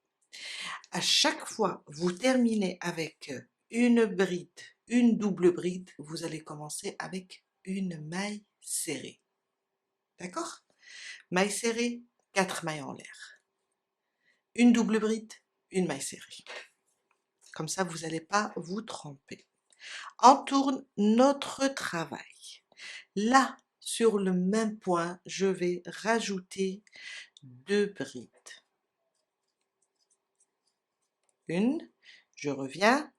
À chaque fois que vous terminez avec une bride, une double bride, vous allez commencer avec une maille serrée. D'accord? Maille serrée, 4 mailles en l'air. Une double bride, une maille serrée. Comme ça, vous n'allez pas vous tromper. On tourne notre travail. Là, sur le même point, je vais rajouter 2 brides. Une, je reviens,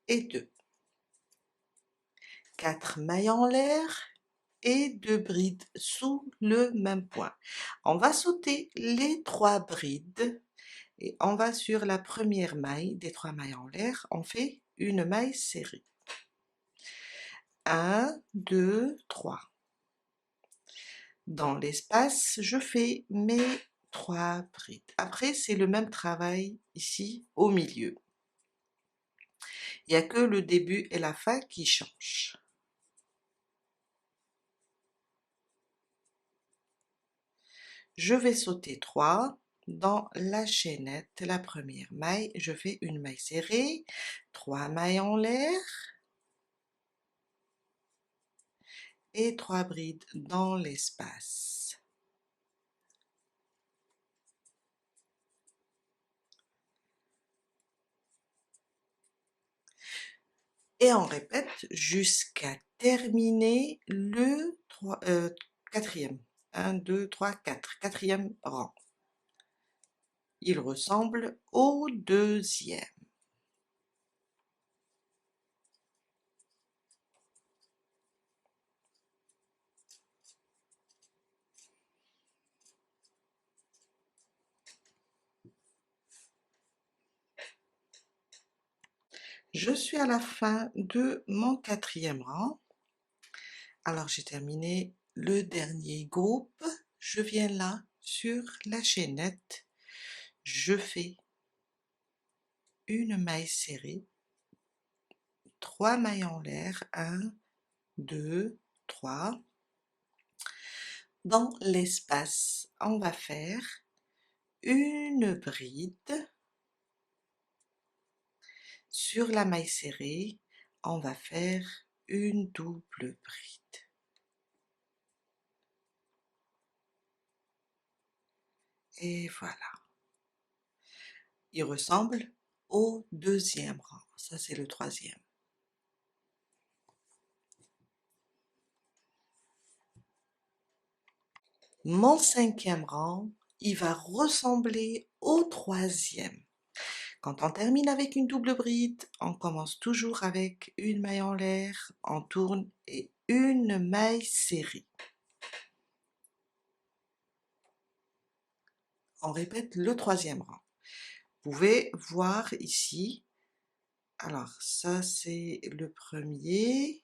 et 2. 4 mailles en l'air et 2 brides sous le même point. On va sauter les 3 brides et on va sur la première maille des 3 mailles en l'air, on fait une maille serrée. 1, 2, 3. Dans l'espace, je fais mes 3 brides. Après, c'est le même travail ici au milieu. Il n'y a que le début et la fin qui changent. Je vais sauter 3. Dans la chaînette, la première maille, je fais une maille serrée, 3 mailles en l'air et 3 brides dans l'espace. Et on répète jusqu'à terminer le quatrième. 1, 2, 3, 4. Quatrième rang. Il ressemble au deuxième. Je suis à la fin de mon quatrième rang. Alors j'ai terminé le dernier groupe. Je viens là sur la chaînette. Je fais une maille serrée, 3 mailles en l'air, 1, 2, 3. Dans l'espace, on va faire une bride. Sur la maille serrée, on va faire une double bride. Et voilà. Il ressemble au deuxième rang. Ça, c'est le troisième. Mon cinquième rang, il va ressembler au troisième. Quand on termine avec une double bride, on commence toujours avec une maille en l'air, on tourne et une maille serrée. On répète le troisième rang. Vous pouvez voir ici, alors ça c'est le premier,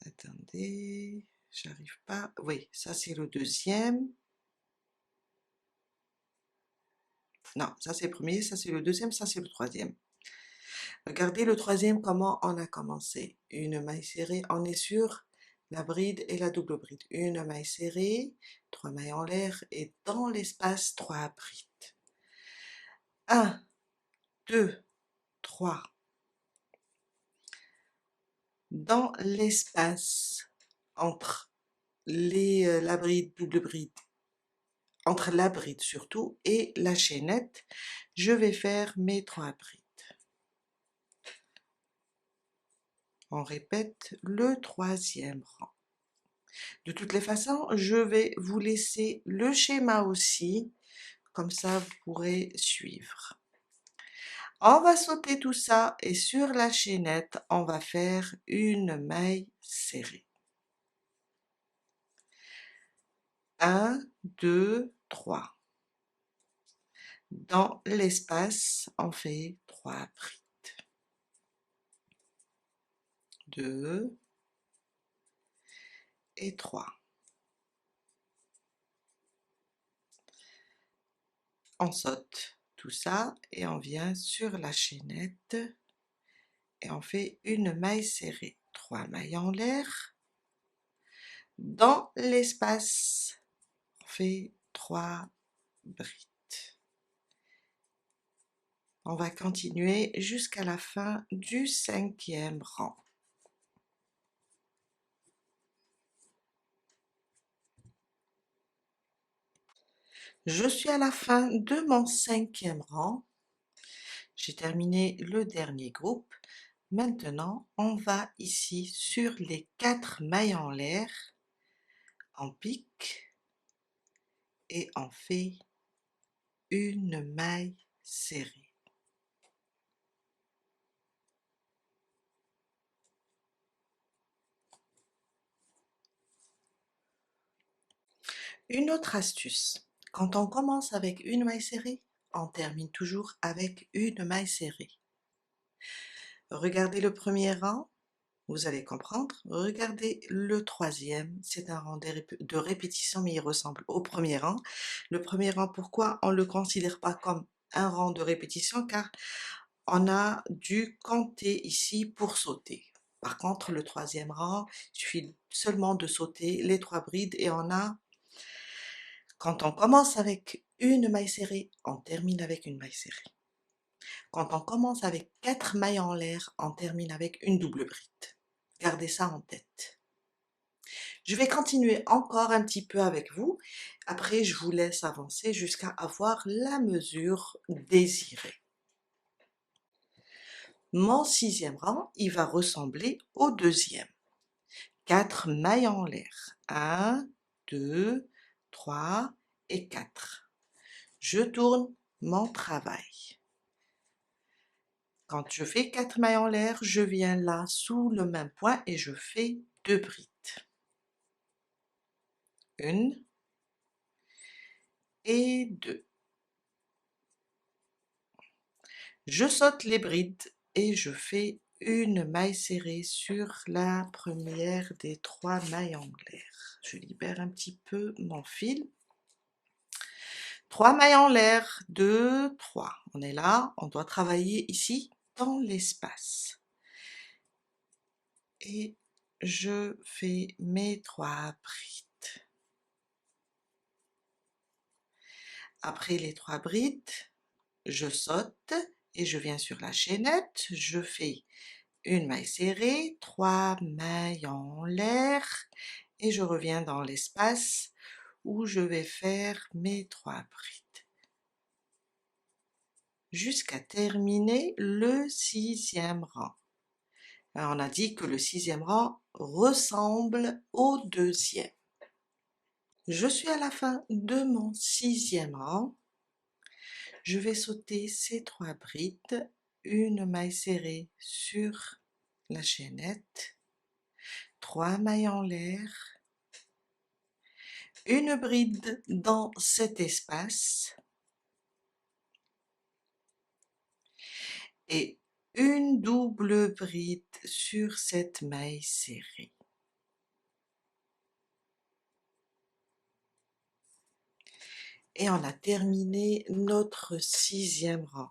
attendez, j'arrive pas, oui, ça c'est le deuxième, non, ça c'est le premier, ça c'est le deuxième, ça c'est le troisième. Regardez le troisième, comment on a commencé. Une maille serrée, on est sur la bride et la double bride. Une maille serrée, 3 mailles en l'air et dans l'espace 3 brides. 1, 2, 3. Dans l'espace entre la bride, double bride, entre la bride surtout et la chaînette, je vais faire mes 3 brides. On répète le 3e rang. De toutes les façons, je vais vous laisser le schéma aussi, comme ça vous pourrez suivre. On va sauter tout ça et sur la chaînette, on va faire une maille serrée. 1, 2, 3. Dans l'espace, on fait 3 brides. 2 et 3. On saute tout ça et on vient sur la chaînette et on fait une maille serrée. 3 mailles en l'air. Dans l'espace, on fait 3 brides. On va continuer jusqu'à la fin du 5e rang. Je suis à la fin de mon 5e rang. J'ai terminé le dernier groupe. Maintenant, on va ici sur les 4 mailles en l'air, on pique et on fait une maille serrée. Une autre astuce, quand on commence avec une maille serrée, on termine toujours avec une maille serrée. Regardez le premier rang, vous allez comprendre. Regardez le 3e, c'est un rang de répétition, mais il ressemble au premier rang. Le premier rang, pourquoi on ne le considère pas comme un rang de répétition? Car on a dû compter ici pour sauter. Par contre, le 3e rang, il suffit seulement de sauter les 3 brides et on a, quand on commence avec une maille serrée, on termine avec une maille serrée. Quand on commence avec 4 mailles en l'air, on termine avec une double bride. Gardez ça en tête. Je vais continuer encore un petit peu avec vous. Après, je vous laisse avancer jusqu'à avoir la mesure désirée. Mon 6e rang, il va ressembler au 2e. 4 mailles en l'air. 1, 2, 3 et 4. Je tourne mon travail. Quand je fais 4 mailles en l'air, je viens là sous le même point et je fais 2 brides. 1 et 2. Je saute les brides et je fais une maille serrée sur la première des 3 mailles en l'air. Je libère un petit peu mon fil. 3 mailles en l'air, 2, 3. On est là, on doit travailler ici dans l'espace. Et je fais mes 3 brides. Après les 3 brides, je saute et je viens sur la chaînette, je fais une maille serrée, 3 mailles en l'air et je reviens dans l'espace où je vais faire mes 3 brides jusqu'à terminer le 6e rang. Alors on a dit que le 6e rang ressemble au 2e. Je suis à la fin de mon 6e rang. Je vais sauter ces 3 brides, une maille serrée sur la chaînette, 3 mailles en l'air, une bride dans cet espace et une double bride sur cette maille serrée. Et on a terminé notre 6e rang.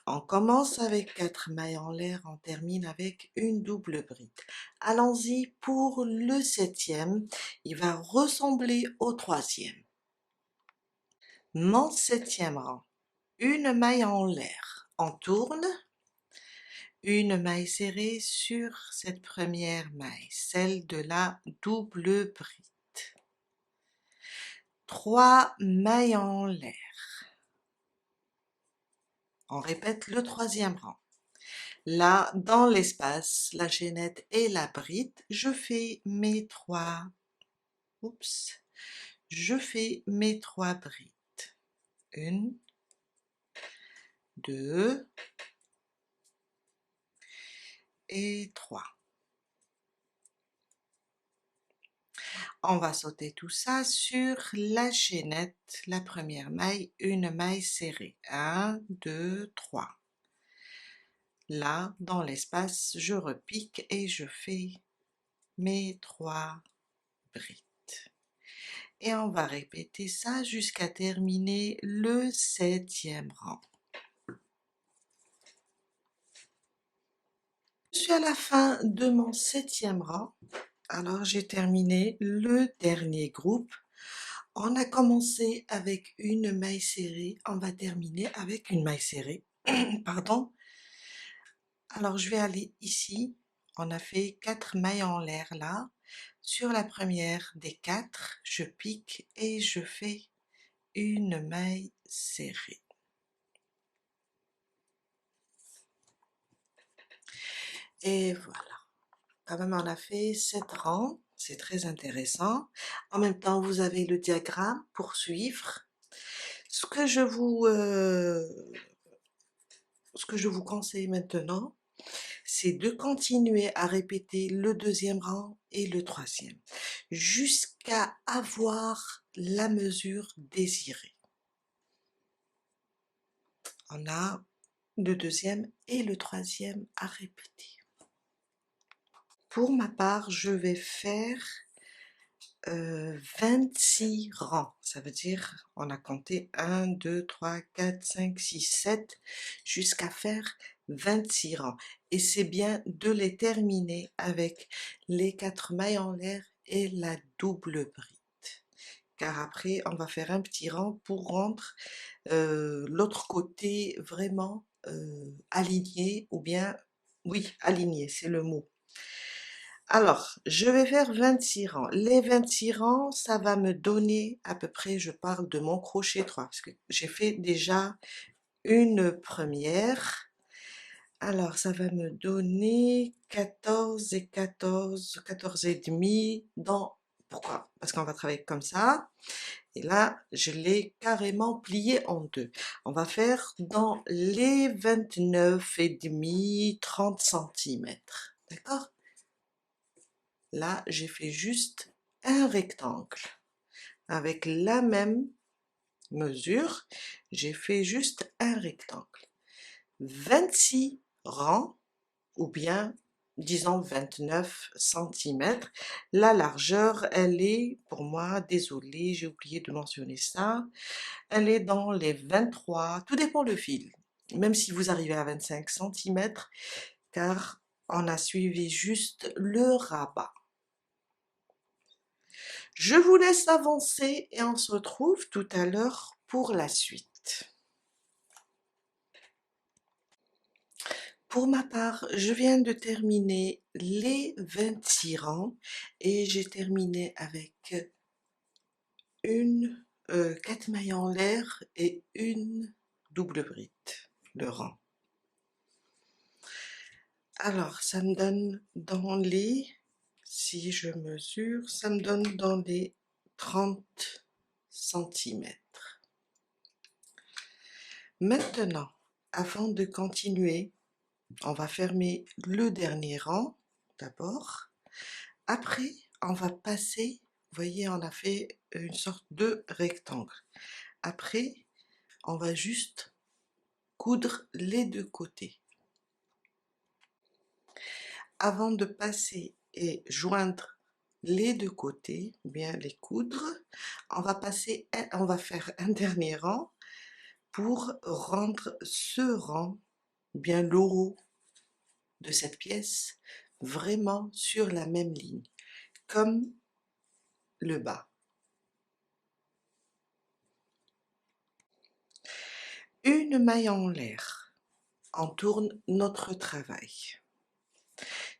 On commence avec 4 mailles en l'air, on termine avec une double bride. Allons-y pour le 7e, il va ressembler au 3e. Mon 7e rang, une maille en l'air, on tourne, une maille serrée sur cette première maille, celle de la double bride. 3 mailles en l'air. On répète le troisième rang. Là, dans l'espace, la chaînette et la bride, je fais mes 3. Oups. Je fais mes 3 brides. 1, 2 et 3. On va sauter tout ça sur la chaînette, la première maille, une maille serrée. 1, 2, 3. Là, dans l'espace, je repique et je fais mes 3 brides. Et on va répéter ça jusqu'à terminer le 7e rang. Je suis à la fin de mon 7e rang. Alors j'ai terminé le dernier groupe. On a commencé avec une maille serrée, on va terminer avec une maille serrée. Pardon. Alors je vais aller ici. On a fait 4 mailles en l'air là. Sur la première des 4, je pique et je fais une maille serrée. Et voilà. Quand même, on a fait 7 rangs. C'est très intéressant. En même temps, vous avez le diagramme pour suivre. Ce que je vous conseille maintenant, c'est de continuer à répéter le 2e rang et le 3e jusqu'à avoir la mesure désirée. On a le 2e et le 3e à répéter. Pour ma part, je vais faire 26 rangs. Ça veut dire, on a compté 1, 2, 3, 4, 5, 6, 7, jusqu'à faire 26 rangs. Et c'est bien de les terminer avec les 4 mailles en l'air et la double bride. Car après, on va faire un petit rang pour rendre l'autre côté vraiment aligné, ou bien, oui, aligné, c'est le mot. Alors, je vais faire 26 rangs. Les 26 rangs, ça va me donner à peu près, je parle de mon crochet 3, parce que j'ai fait déjà une première. Alors, ça va me donner 14 et 14, 14 et demi dans... Pourquoi? Parce qu'on va travailler comme ça. Et là, je l'ai carrément plié en deux. On va faire dans les 29 et demi, 30 centimètres. D'accord? Là, j'ai fait juste un rectangle. Avec la même mesure, j'ai fait juste un rectangle. 26 rangs, ou bien, disons 29 centimètres. La largeur, elle est, pour moi, désolée, j'ai oublié de mentionner ça, elle est dans les 23, tout dépend le fil. Même si vous arrivez à 25 centimètres, car on a suivi juste le rabat. Je vous laisse avancer et on se retrouve tout à l'heure pour la suite. Pour ma part, je viens de terminer les 26 rangs et j'ai terminé avec 4 mailles en l'air et une double bride, le rang. Alors, ça me donne dans les, si je mesure, ça me donne dans les 30 centimètres. Maintenant, avant de continuer, on va fermer le dernier rang d'abord. Après, on va passer, vous voyez, on a fait une sorte de rectangle. Après, on va juste coudre les deux côtés. Avant de passer et joindre les deux côtés, bien les coudre, on va faire un dernier rang pour rendre ce rang, bien le haut de cette pièce, vraiment sur la même ligne, comme le bas. Une maille en l'air. on tourne notre travail.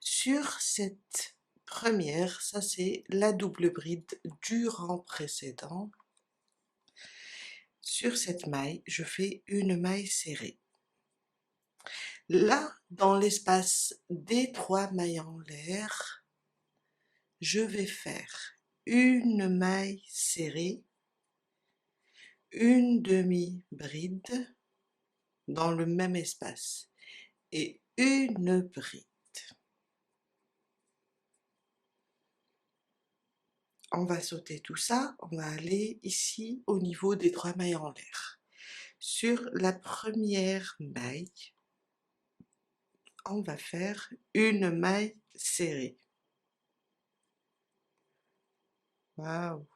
Sur cette première, ça c'est la double bride du rang précédent. Sur cette maille, je fais une maille serrée. Là, dans l'espace des 3 mailles en l'air, je vais faire une maille serrée, une demi-bride dans le même espace et une bride. On va sauter tout ça, on va aller ici au niveau des 3 mailles en l'air. Sur la première maille, on va faire une maille serrée. Waouh!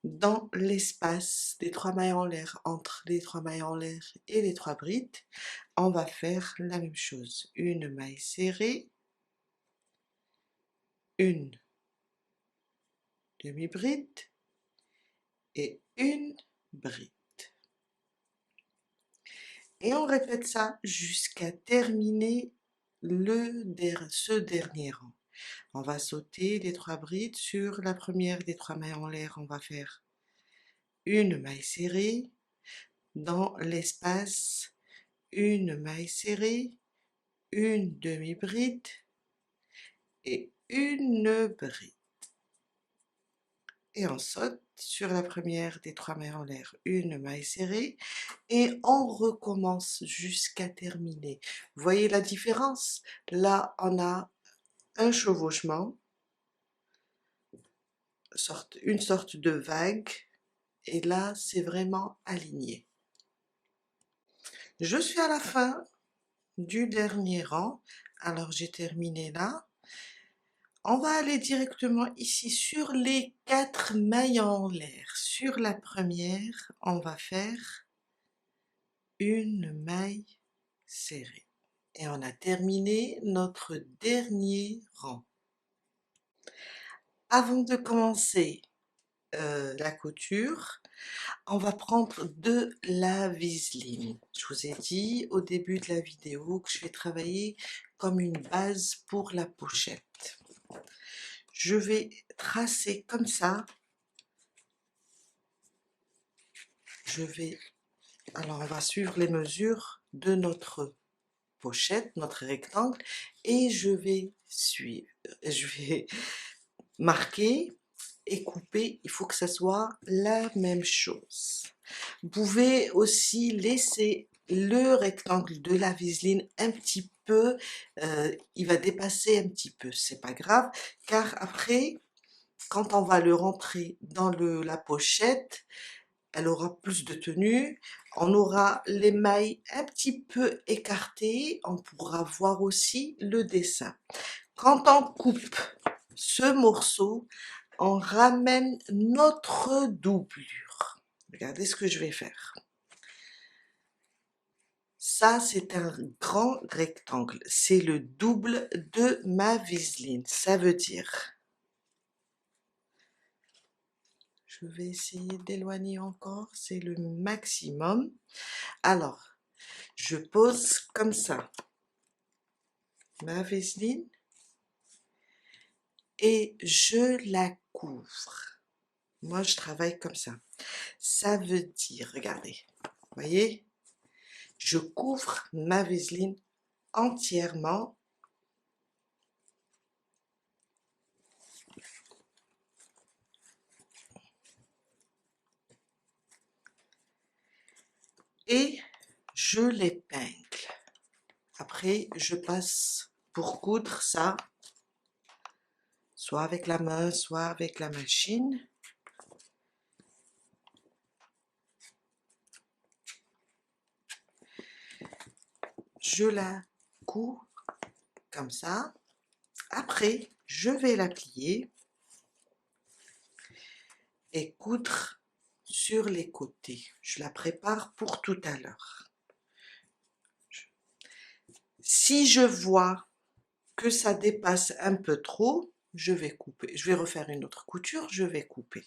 Dans l'espace des 3 mailles en l'air, entre les 3 mailles en l'air et les 3 brides, on va faire la même chose. Une maille serrée, une demi-bride et une bride. Et on répète ça jusqu'à terminer ce dernier rang. On va sauter les 3 brides. Sur la première des 3 mailles en l'air, on va faire une maille serrée. Dans l'espace, une maille serrée, une demi-bride et une bride. Et on saute sur la première des 3 mailles en l'air, une maille serrée et on recommence jusqu'à terminer. Vous voyez la différence? Là, on a un chevauchement, une sorte de vague, et là, c'est vraiment aligné. Je suis à la fin du dernier rang, alors j'ai terminé là. On va aller directement ici sur les 4 mailles en l'air. Sur la première, on va faire une maille serrée. Et on a terminé notre dernier rang. Avant de commencer la couture, on va prendre de la viseline. Je vous ai dit au début de la vidéo que je vais travailler comme une base pour la pochette. Je vais tracer comme ça. Alors on va suivre les mesures de notre pochette, notre rectangle, et je vais marquer et couper. Il faut que ça soit la même chose. Vous pouvez aussi laisser le rectangle de la viseline un petit peu, il va dépasser un petit peu, c'est pas grave, car après, quand on va le rentrer dans la pochette, elle aura plus de tenue, on aura les mailles un petit peu écartées, on pourra voir aussi le dessin. Quand on coupe ce morceau, on ramène notre doublure. Regardez ce que je vais faire. Ça, c'est un grand rectangle. C'est le double de ma viseline. Ça veut dire... Je vais essayer d'éloigner encore. C'est le maximum. Alors, je pose comme ça ma vaseline et je la couvre. Moi, je travaille comme ça. Ça veut dire, regardez, vous voyez, je couvre ma vaseline entièrement. Et je l'épingle. Après, je passe pour coudre ça, soit avec la main, soit avec la machine. Je la couds comme ça. Après, je vais la plier et coudre sur les côtés. Je la prépare pour tout à l'heure. Si je vois que ça dépasse un peu trop, je vais couper. Je vais refaire une autre couture, je vais couper.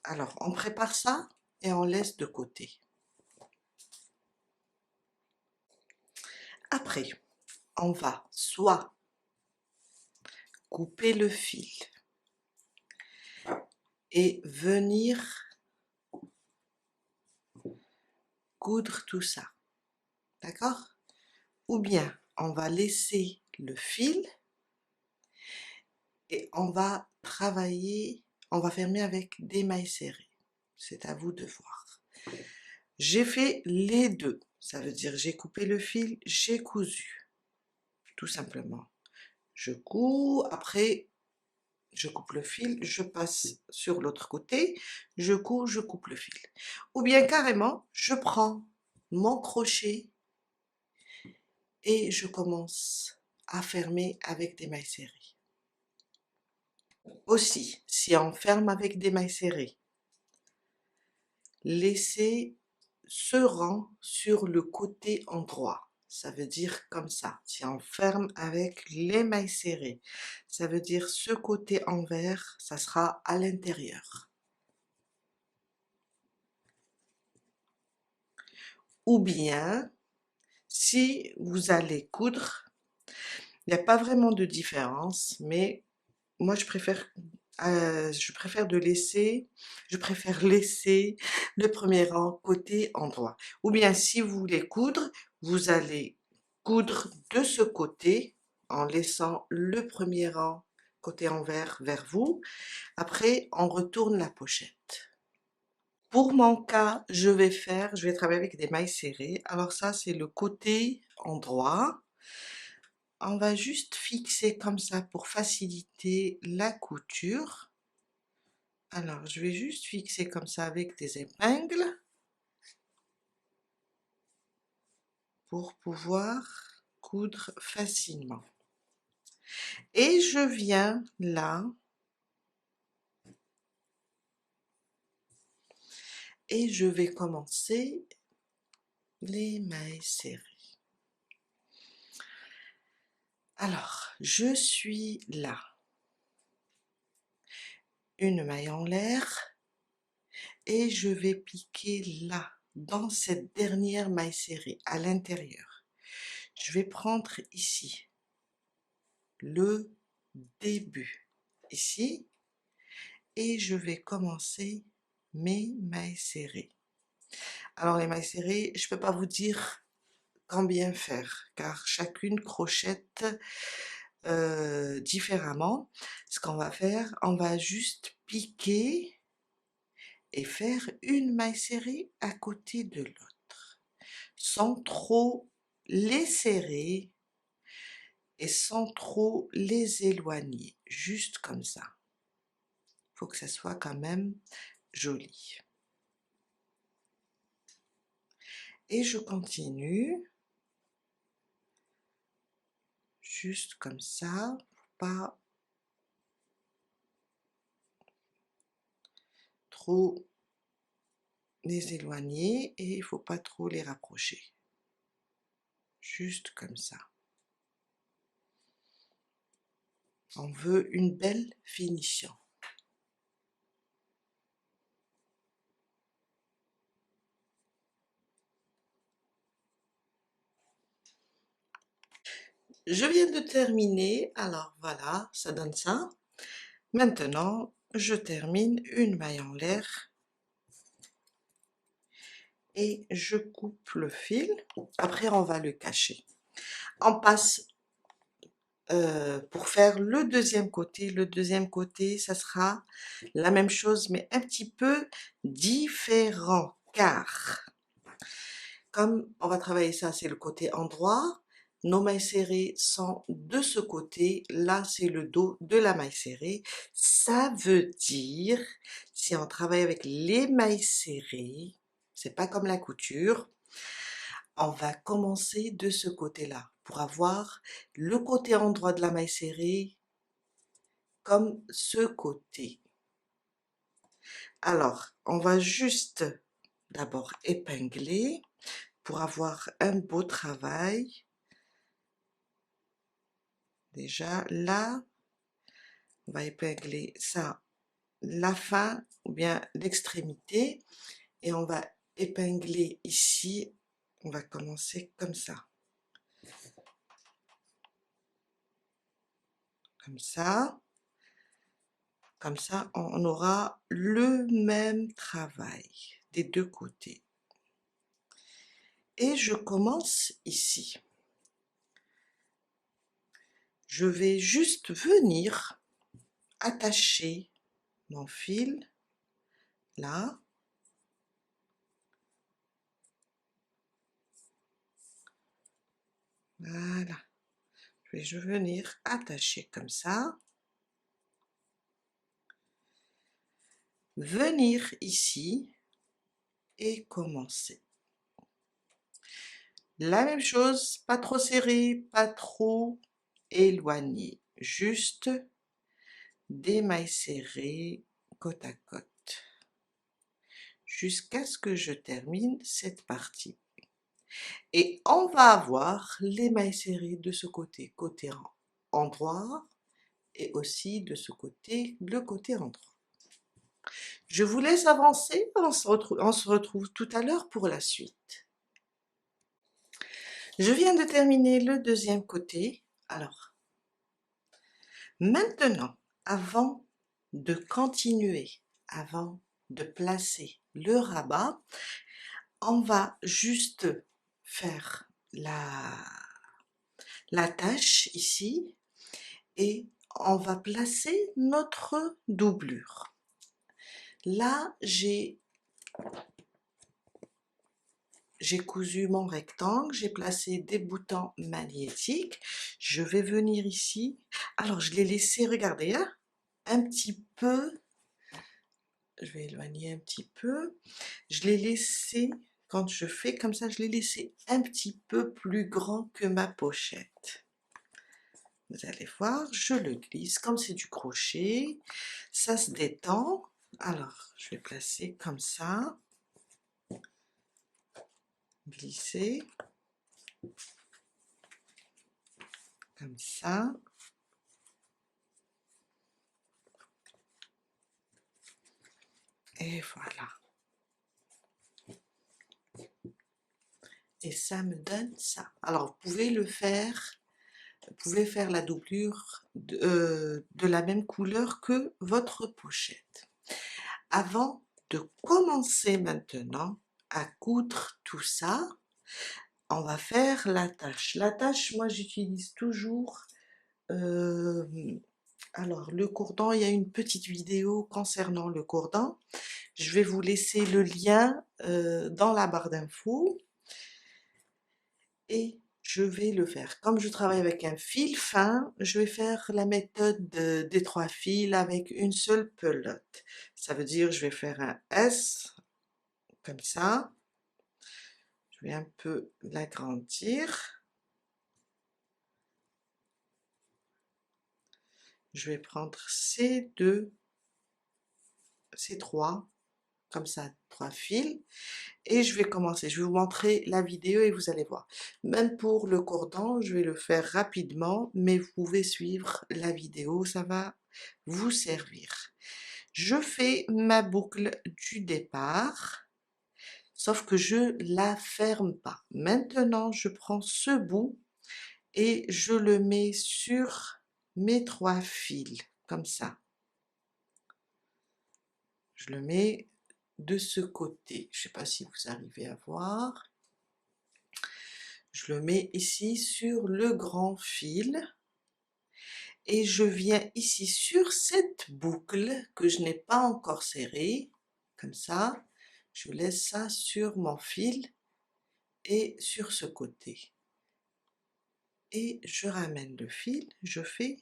Alors, on prépare ça et on laisse de côté. Après, on va soit couper le fil et venir coudre tout ça, d'accord? Ou bien on va laisser le fil et on va travailler, on va fermer avec des mailles serrées. C'est à vous de voir. J'ai fait les deux, ça veut dire j'ai coupé le fil, j'ai cousu, tout simplement. Je couds, après je coupe le fil, je passe sur l'autre côté, je couds, je coupe le fil. Ou bien carrément, je prends mon crochet et je commence à fermer avec des mailles serrées. Aussi, si on ferme avec des mailles serrées, laissez ce rang sur le côté endroit. Ça veut dire comme ça. Si on ferme avec les mailles serrées, ça veut dire ce côté envers, ça sera à l'intérieur. Ou bien, si vous allez coudre, il n'y a pas vraiment de différence, mais moi je préfère je préfère laisser le premier rang côté endroit. Ou bien si vous voulez coudre, vous allez coudre de ce côté en laissant le premier rang côté envers vers vous. Après, on retourne la pochette. Pour mon cas, je vais travailler avec des mailles serrées. Alors ça, c'est le côté endroit. On va juste fixer comme ça pour faciliter la couture. Alors, je vais juste fixer comme ça avec des épingles pour pouvoir coudre facilement. Et je viens là et je vais commencer les mailles serrées. Alors, je suis là. Une maille en l'air et je vais piquer là, dans cette dernière maille serrée, à l'intérieur. Je vais prendre ici le début, ici, et je vais commencer mes mailles serrées. Alors les mailles serrées, je ne peux pas vous dire combien faire, car chacune crochette différemment. Ce qu'on va faire, on va juste piquer et faire une maille serrée à côté de l'autre, sans trop les serrer et sans trop les éloigner, juste comme ça. Il faut que ça soit quand même joli. Et je continue, juste comme ça, pas trop les éloigner et il faut pas trop les rapprocher. Juste comme ça. On veut une belle finition. Je viens de terminer, alors voilà, ça donne ça. Maintenant, je termine une maille en l'air et je coupe le fil. Après, on va le cacher. On passe pour faire le deuxième côté. Le deuxième côté, ça sera la même chose, mais un petit peu différent, car comme on va travailler ça, c'est le côté endroit, nos mailles serrées sont de ce côté, là c'est le dos de la maille serrée. Ça veut dire, si on travaille avec les mailles serrées, c'est pas comme la couture, on va commencer de ce côté-là pour avoir le côté endroit de la maille serrée comme ce côté. Alors, on va juste d'abord épingler pour avoir un beau travail. Déjà là, on va épingler ça, la fin ou bien l'extrémité, et on va épingler ici. On va commencer comme ça. comme ça. Comme ça, on aura le même travail des deux côtés. Et je commence ici. Je vais juste venir attacher mon fil là. Voilà. Je vais venir attacher comme ça. Venir ici et commencer. La même chose, pas trop serré, pas trop éloigné. Juste des mailles serrées côte à côte. Jusqu'à ce que je termine cette partie. Et on va avoir les mailles serrées de ce côté, côté endroit, et aussi de ce côté, le côté endroit. Je vous laisse avancer, on se retrouve tout à l'heure pour la suite. Je viens de terminer le deuxième côté. Alors, maintenant, avant de continuer, avant de placer le rabat, on va juste faire la tâche ici et on va placer notre doublure. Là, j'ai cousu mon rectangle, j'ai placé des boutons magnétiques. Je vais venir ici. Alors, je l'ai laissé, regardez, hein, un petit peu. Je vais éloigner un petit peu. Je l'ai laissé, quand je fais comme ça, je l'ai laissé un petit peu plus grand que ma pochette. Vous allez voir, je le glisse, comme c'est du crochet, ça se détend. Alors, je vais placer comme ça, glisser, comme ça. Et voilà. Et ça me donne ça. Alors, vous pouvez le faire, vous pouvez faire la doublure de la même couleur que votre pochette. Avant de commencer maintenant à coudre tout ça, on va faire la tâche. La tâche, moi j'utilise toujours, alors le cordon, il y a une petite vidéo concernant le cordon. Je vais vous laisser le lien dans la barre d'infos. Et je vais le faire. Comme je travaille avec un fil fin, je vais faire la méthode des 3 fils avec une seule pelote. Ça veut dire je vais faire un S comme ça. Je vais un peu l'agrandir. Je vais prendre ces trois, comme ça, 3 fils. Et je vais commencer. Je vais vous montrer la vidéo et vous allez voir. Même pour le cordon, je vais le faire rapidement, mais vous pouvez suivre la vidéo, ça va vous servir. Je fais ma boucle du départ, sauf que je la ferme pas. Maintenant, je prends ce bout et je le mets sur mes 3 fils, comme ça. Je le mets de ce côté. Je ne sais pas si vous arrivez à voir. Je le mets ici sur le grand fil et je viens ici sur cette boucle que je n'ai pas encore serrée, comme ça. Je laisse ça sur mon fil et sur ce côté. Et je ramène le fil, je fais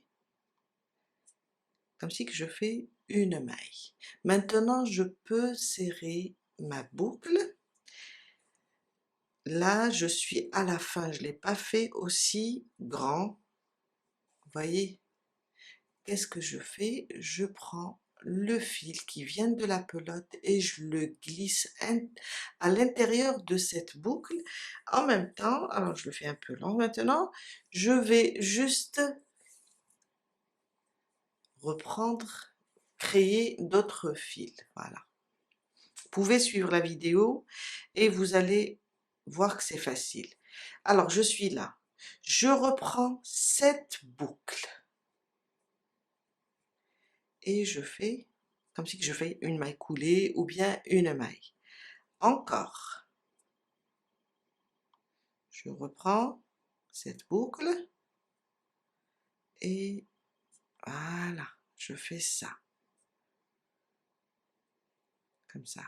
comme si que je fais une maille. Maintenant, je peux serrer ma boucle. Là, je suis à la fin, je ne l'ai pas fait aussi grand. Vous voyez, qu'est-ce que je fais? Je prends le fil qui vient de la pelote et je le glisse à l'intérieur de cette boucle. En même temps, alors je le fais un peu long maintenant, je vais juste reprendre, créer d'autres fils. Voilà. Vous pouvez suivre la vidéo et vous allez voir que c'est facile. Alors, je suis là. Je reprends cette boucle. et je fais comme si je fais une maille coulée ou bien une maille. Encore, je reprends cette boucle et voilà, je fais ça, comme ça.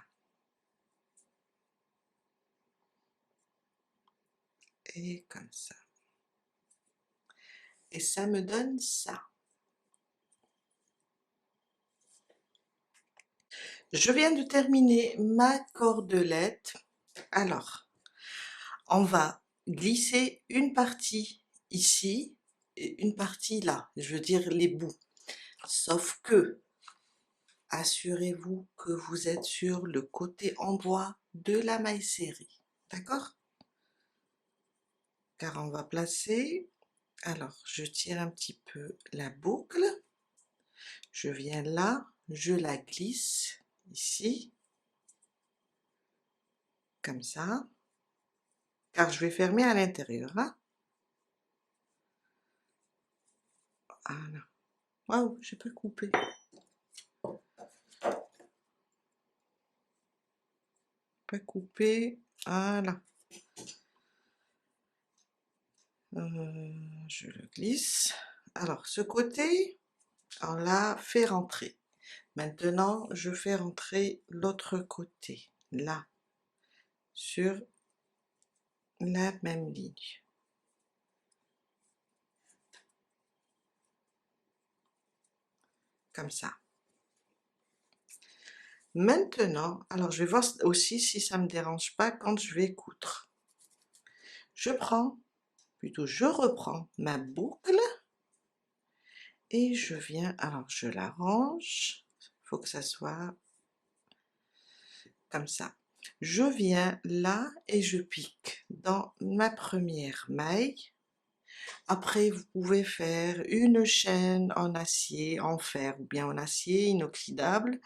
Et comme ça. Et ça me donne ça. Je viens de terminer ma cordelette. Alors, on va glisser une partie ici et une partie là, je veux dire les bouts. Sauf que, assurez-vous que vous êtes sur le côté en bois de la maille serrée. D'accord? Car on va placer, alors je tire un petit peu la boucle, je viens là, je la glisse ici, comme ça, car je vais fermer à l'intérieur, hein. Voilà. Waouh, j'ai pas coupé. Pas coupé. Voilà. Je le glisse. Alors, ce côté, on l'a fait rentrer. Maintenant, je fais rentrer l'autre côté, là, sur la même ligne. Comme ça. Maintenant, alors je vais voir aussi si ça me dérange pas quand je vais coudre. Je reprends ma boucle et je viens, alors je la range, il faut que ça soit comme ça. Je viens là et je pique dans ma première maille. Après, vous pouvez faire une chaîne en acier, en fer ou bien en acier inoxydable,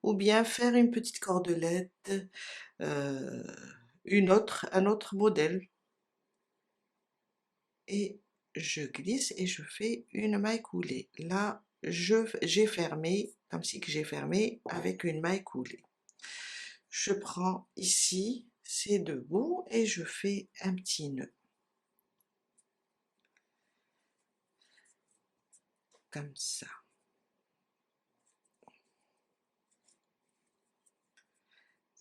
ou bien faire une petite cordelette, euh, un autre modèle. Et je glisse et je fais une maille coulée. Là, j'ai fermé, comme si que j'ai fermé avec une maille coulée. Je prends ici ces deux bouts et je fais un petit nœud. Comme ça.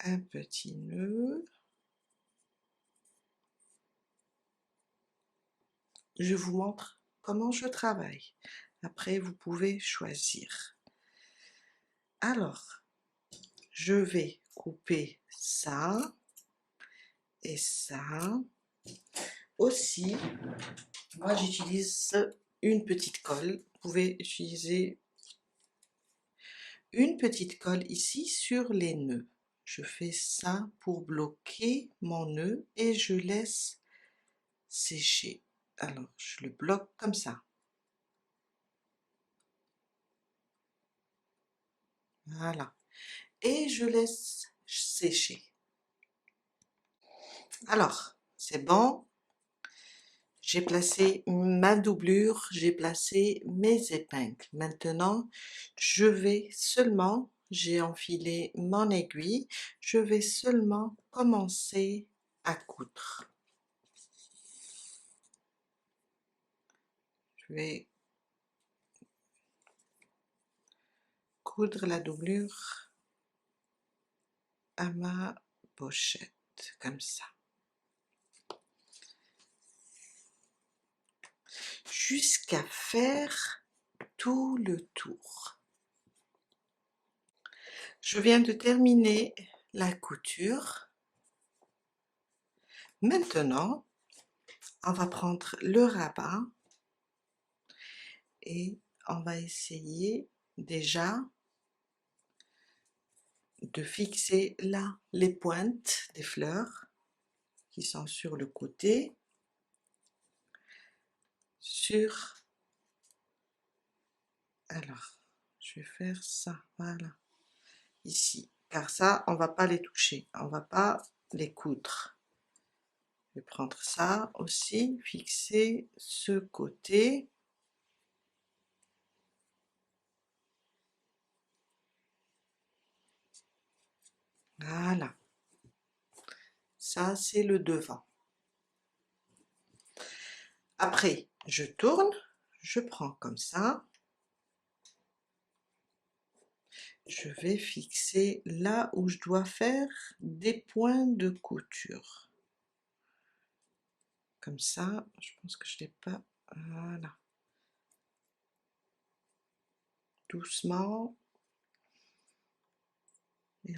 Un petit nœud. Je vous montre comment je travaille. Après, vous pouvez choisir. Alors, je vais couper ça et ça. Aussi, moi j'utilise une petite colle. Vous pouvez utiliser une petite colle ici sur les nœuds. Je fais ça pour bloquer mon nœud et je laisse sécher. Alors, je le bloque comme ça. Voilà. Et je laisse sécher. Alors, c'est bon. J'ai placé ma doublure, j'ai placé mes épingles. Maintenant, j'ai enfilé mon aiguille, je vais seulement commencer à coudre. Je vais coudre la doublure à ma pochette, comme ça. Jusqu'à faire tout le tour. Je viens de terminer la couture. Maintenant, on va prendre le rabat et on va essayer déjà de fixer là les pointes des fleurs qui sont sur le côté, alors je vais faire ça, voilà, ici, car ça on va pas les toucher, on va pas les coudre. Je vais prendre ça aussi, fixer ce côté. Voilà, ça c'est le devant. Après, je tourne, je prends comme ça, je vais fixer là où je dois faire des points de couture. Comme ça, je pense que je l'ai pas, voilà. Doucement. Et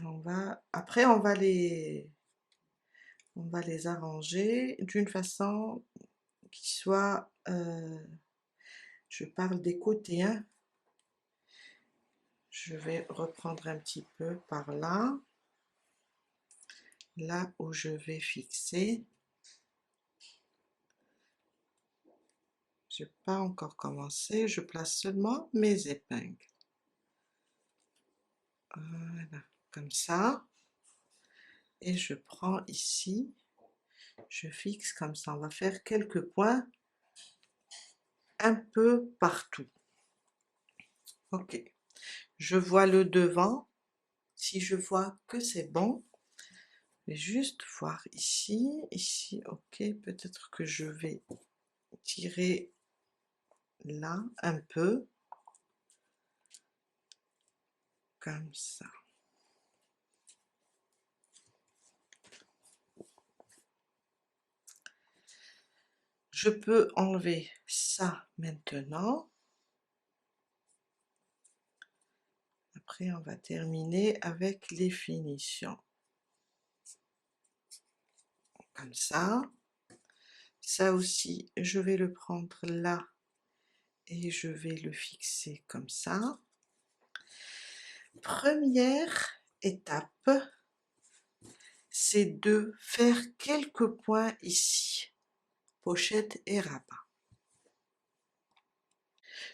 après on va les arranger d'une façon qui soit, je parle des côtés, hein. Je vais reprendre un petit peu par là, là où je vais fixer. J'ai pas encore commencé, je place seulement mes épingles. Voilà, comme ça. Et je prends ici, je fixe comme ça. On va faire quelques points un peu partout. Ok, je vois le devant. Si je vois que c'est bon, je vais juste voir ici, ok, peut-être que je vais tirer là un peu, comme ça. Je peux enlever ça maintenant. Après, on va terminer avec les finitions. Comme ça. Ça aussi, je vais le prendre là et je vais le fixer comme ça. Première étape, c'est de faire quelques points ici, pochette et rabat.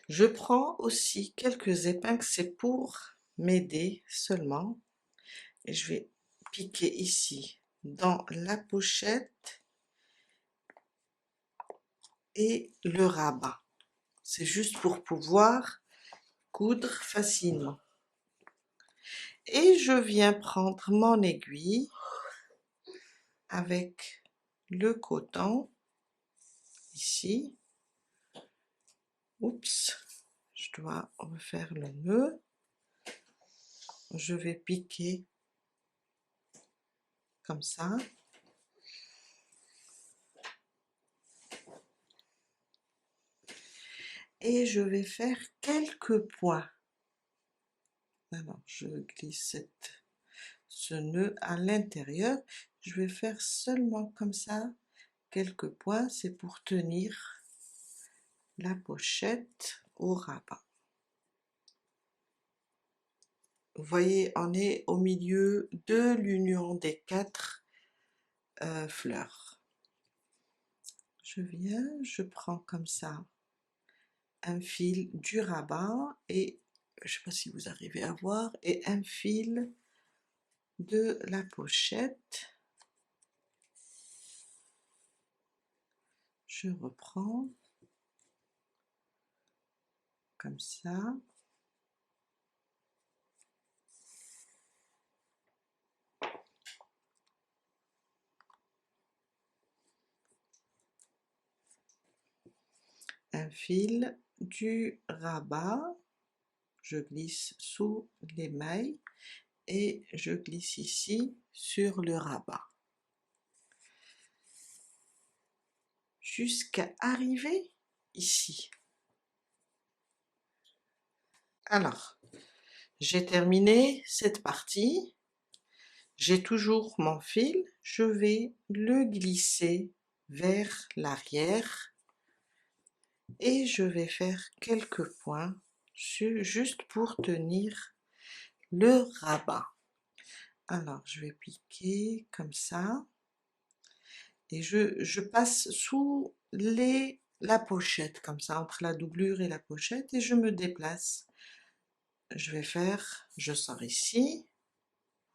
Je prends aussi quelques épingles, c'est pour m'aider seulement. Et je vais piquer ici dans la pochette et le rabat. C'est juste pour pouvoir coudre facilement. Et je viens prendre mon aiguille avec le coton ici. Oups, je dois refaire le nœud. Je vais piquer comme ça. Et je vais faire quelques points. Alors, je glisse ce nœud à l'intérieur. Je vais faire seulement comme ça quelques points. C'est pour tenir la pochette au rabat. Vous voyez, on est au milieu de l'union des 4 fleurs. Je viens, je prends comme ça un fil du rabat et je ne sais pas si vous arrivez à voir, et un fil de la pochette. Je reprends comme ça. Un fil du rabat, je glisse sous les mailles et je glisse ici sur le rabat jusqu'à arriver ici. Alors, j'ai terminé cette partie, j'ai toujours mon fil, je vais le glisser vers l'arrière et je vais faire quelques points juste pour tenir le rabat. Alors je vais piquer comme ça et je passe sous la pochette comme ça, entre la doublure et la pochette, et je me déplace. Je vais faire, je sors ici,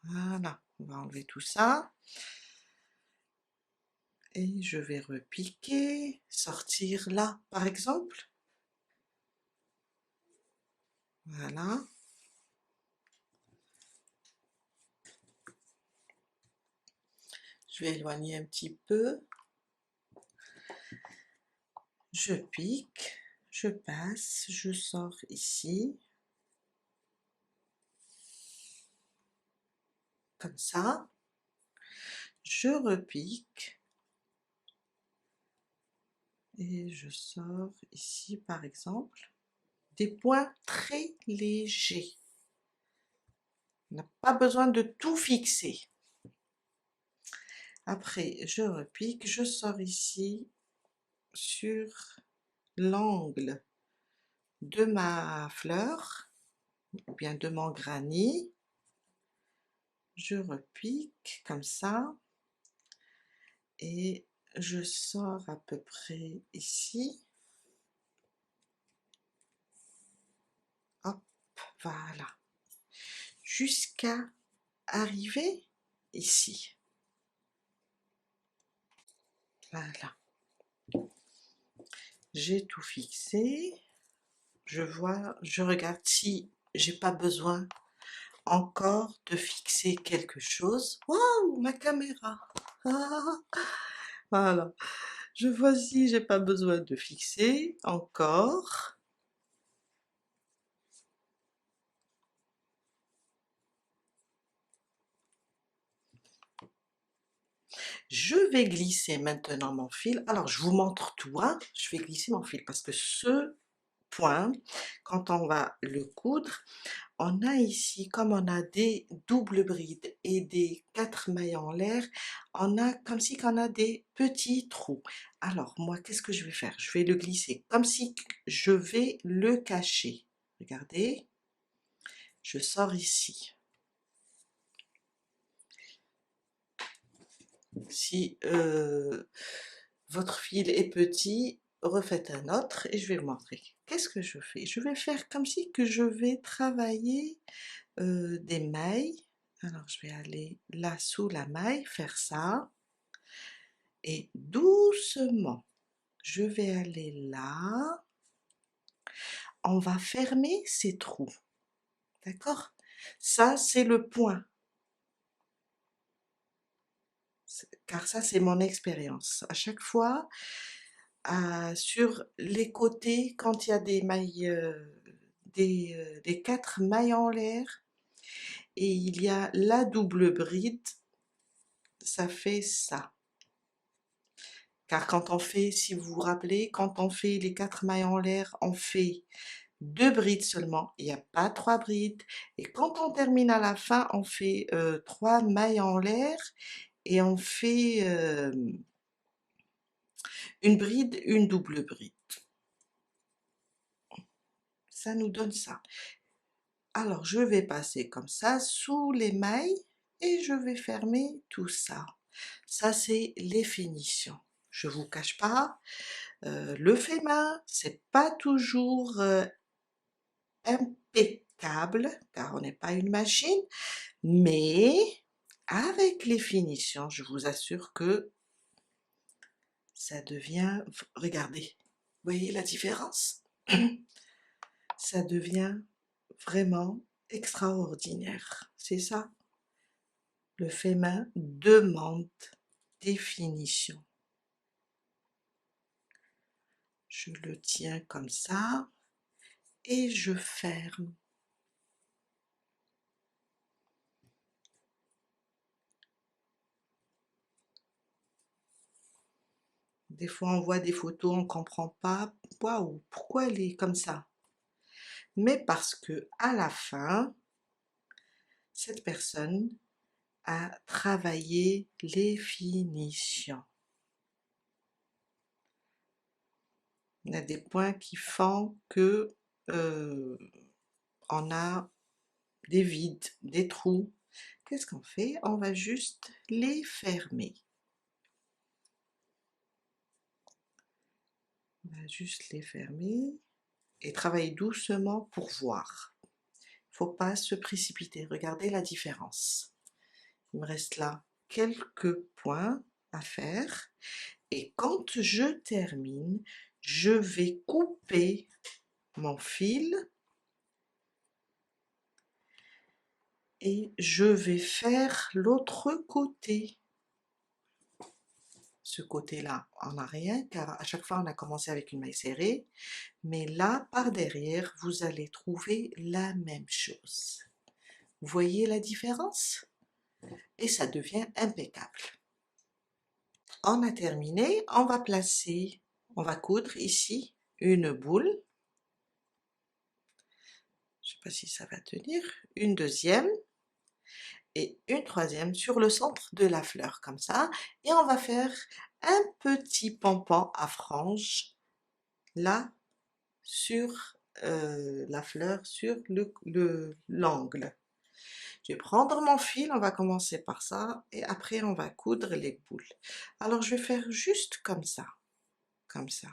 voilà, on va enlever tout ça et je vais repiquer, sortir là par exemple, voilà. Je vais éloigner un petit peu. Je pique, je passe, je sors ici, comme ça. Je repique et je sors ici par exemple. Des points très légers. On n'a pas besoin de tout fixer. Après, je repique, je sors ici sur l'angle de ma fleur, ou bien de mon granit. Je repique comme ça et je sors à peu près ici. Hop, voilà. Jusqu'à arriver ici. Voilà. J'ai tout fixé. Je regarde si j'ai pas besoin encore de fixer quelque chose. Waouh, ma caméra! Ah, voilà. Je vois si j'ai pas besoin de fixer encore. Je vais glisser maintenant mon fil. Alors, je vous montre tout, hein. Je vais glisser mon fil parce que ce point, quand on va le coudre, on a ici, comme on a des doubles brides et des 4 mailles en l'air, on a comme si qu'on a des petits trous. Alors, moi, qu'est-ce que je vais faire? Je vais le glisser comme si je vais le cacher. Regardez, je sors ici. Si votre fil est petit, refaites un autre et je vais vous montrer. Qu'est-ce que je fais? Je vais faire comme si que je vais travailler des mailles. Alors je vais aller là sous la maille, faire ça. Et doucement, je vais aller là. On va fermer ces trous. D'accord? Ça, c'est le point. Car ça, c'est mon expérience. À chaque fois, sur les côtés, quand il y a des mailles, des 4 mailles en l'air, et il y a la double bride, ça fait ça. Car quand on fait, si vous vous rappelez, quand on fait les 4 mailles en l'air, on fait 2 brides seulement, il n'y a pas 3 brides. Et quand on termine à la fin, on fait 3 mailles en l'air et on fait une bride, une double bride. Ça nous donne ça. Alors, je vais passer comme ça sous les mailles et je vais fermer tout ça. Ça, c'est les finitions. Je vous cache pas, le fait main, c'est pas toujours impeccable, car on n'est pas une machine, mais avec les finitions, je vous assure que ça devient, regardez, vous voyez la différence? Ça devient vraiment extraordinaire. C'est ça. Le fait main demande des finitions. Je le tiens comme ça et je ferme. Des fois, on voit des photos, on ne comprend pas, waouh, pourquoi elle est comme ça? Mais parce que à la fin, cette personne a travaillé les finitions. Il y a des points qui font que on a des vides, des trous. Qu'est-ce qu'on fait? On va juste les fermer. On va juste les fermer et travailler doucement pour voir. Il ne faut pas se précipiter. Regardez la différence. Il me reste là quelques points à faire. Et quand je termine, je vais couper mon fil et je vais faire l'autre côté. ce côté-là, on n'a rien, car à chaque fois on a commencé avec une maille serrée, mais là, par derrière, vous allez trouver la même chose. Vous voyez la différence? Et ça devient impeccable. On a terminé, on va coudre ici une boule. Je ne sais pas si ça va tenir. Une deuxième et une troisième sur le centre de la fleur, comme ça. Et on va faire un petit pompon à franges, là, sur la fleur, sur l'angle. Je vais prendre mon fil, on va commencer par ça, et après on va coudre les boules. Alors je vais faire juste comme ça, comme ça.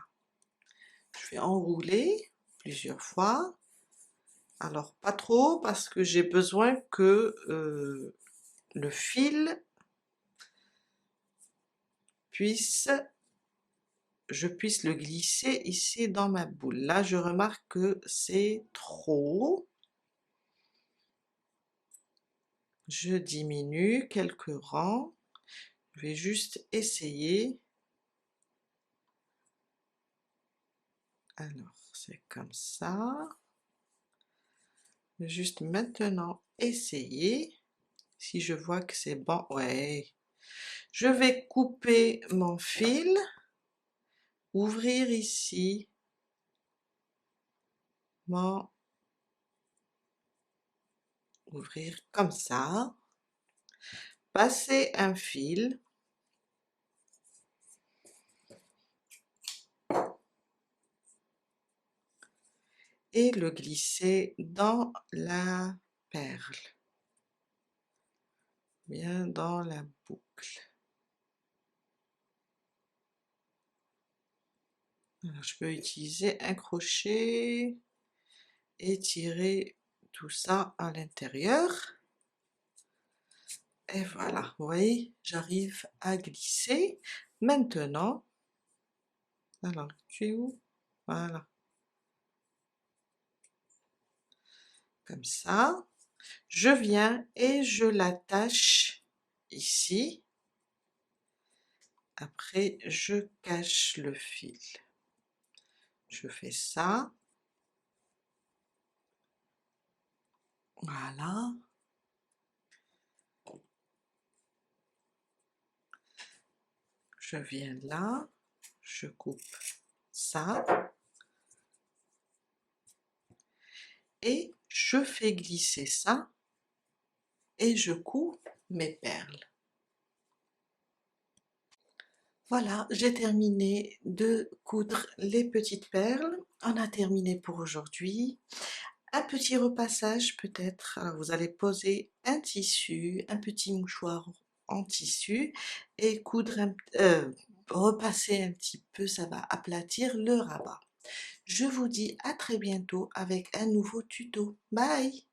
Je vais enrouler plusieurs fois. Alors pas trop, parce que j'ai besoin que le fil je puisse le glisser ici dans ma boule. Là je remarque que c'est trop. Je diminue quelques rangs. Je vais juste essayer. Alors, c'est comme ça. Juste maintenant essayer. Si je vois que c'est bon, ouais. Je vais couper mon fil, ouvrir ici ouvrir comme ça, passer un fil, et le glisser dans la perle, bien dans la boucle. Alors, je peux utiliser un crochet et tirer tout ça à l'intérieur. Et voilà, vous voyez, j'arrive à glisser. Maintenant, alors, tu es où? Voilà. Comme ça. Je viens et je l'attache ici. Après, je cache le fil. Je fais ça. Voilà. Je viens là, je coupe ça. Et je fais glisser ça. Et je couds mes perles. Voilà, j'ai terminé de coudre les petites perles. On a terminé pour aujourd'hui. Un petit repassage peut-être. Alors vous allez poser un tissu, un petit mouchoir en tissu et repasser un petit peu, ça va aplatir le rabat. Je vous dis à très bientôt avec un nouveau tuto. Bye!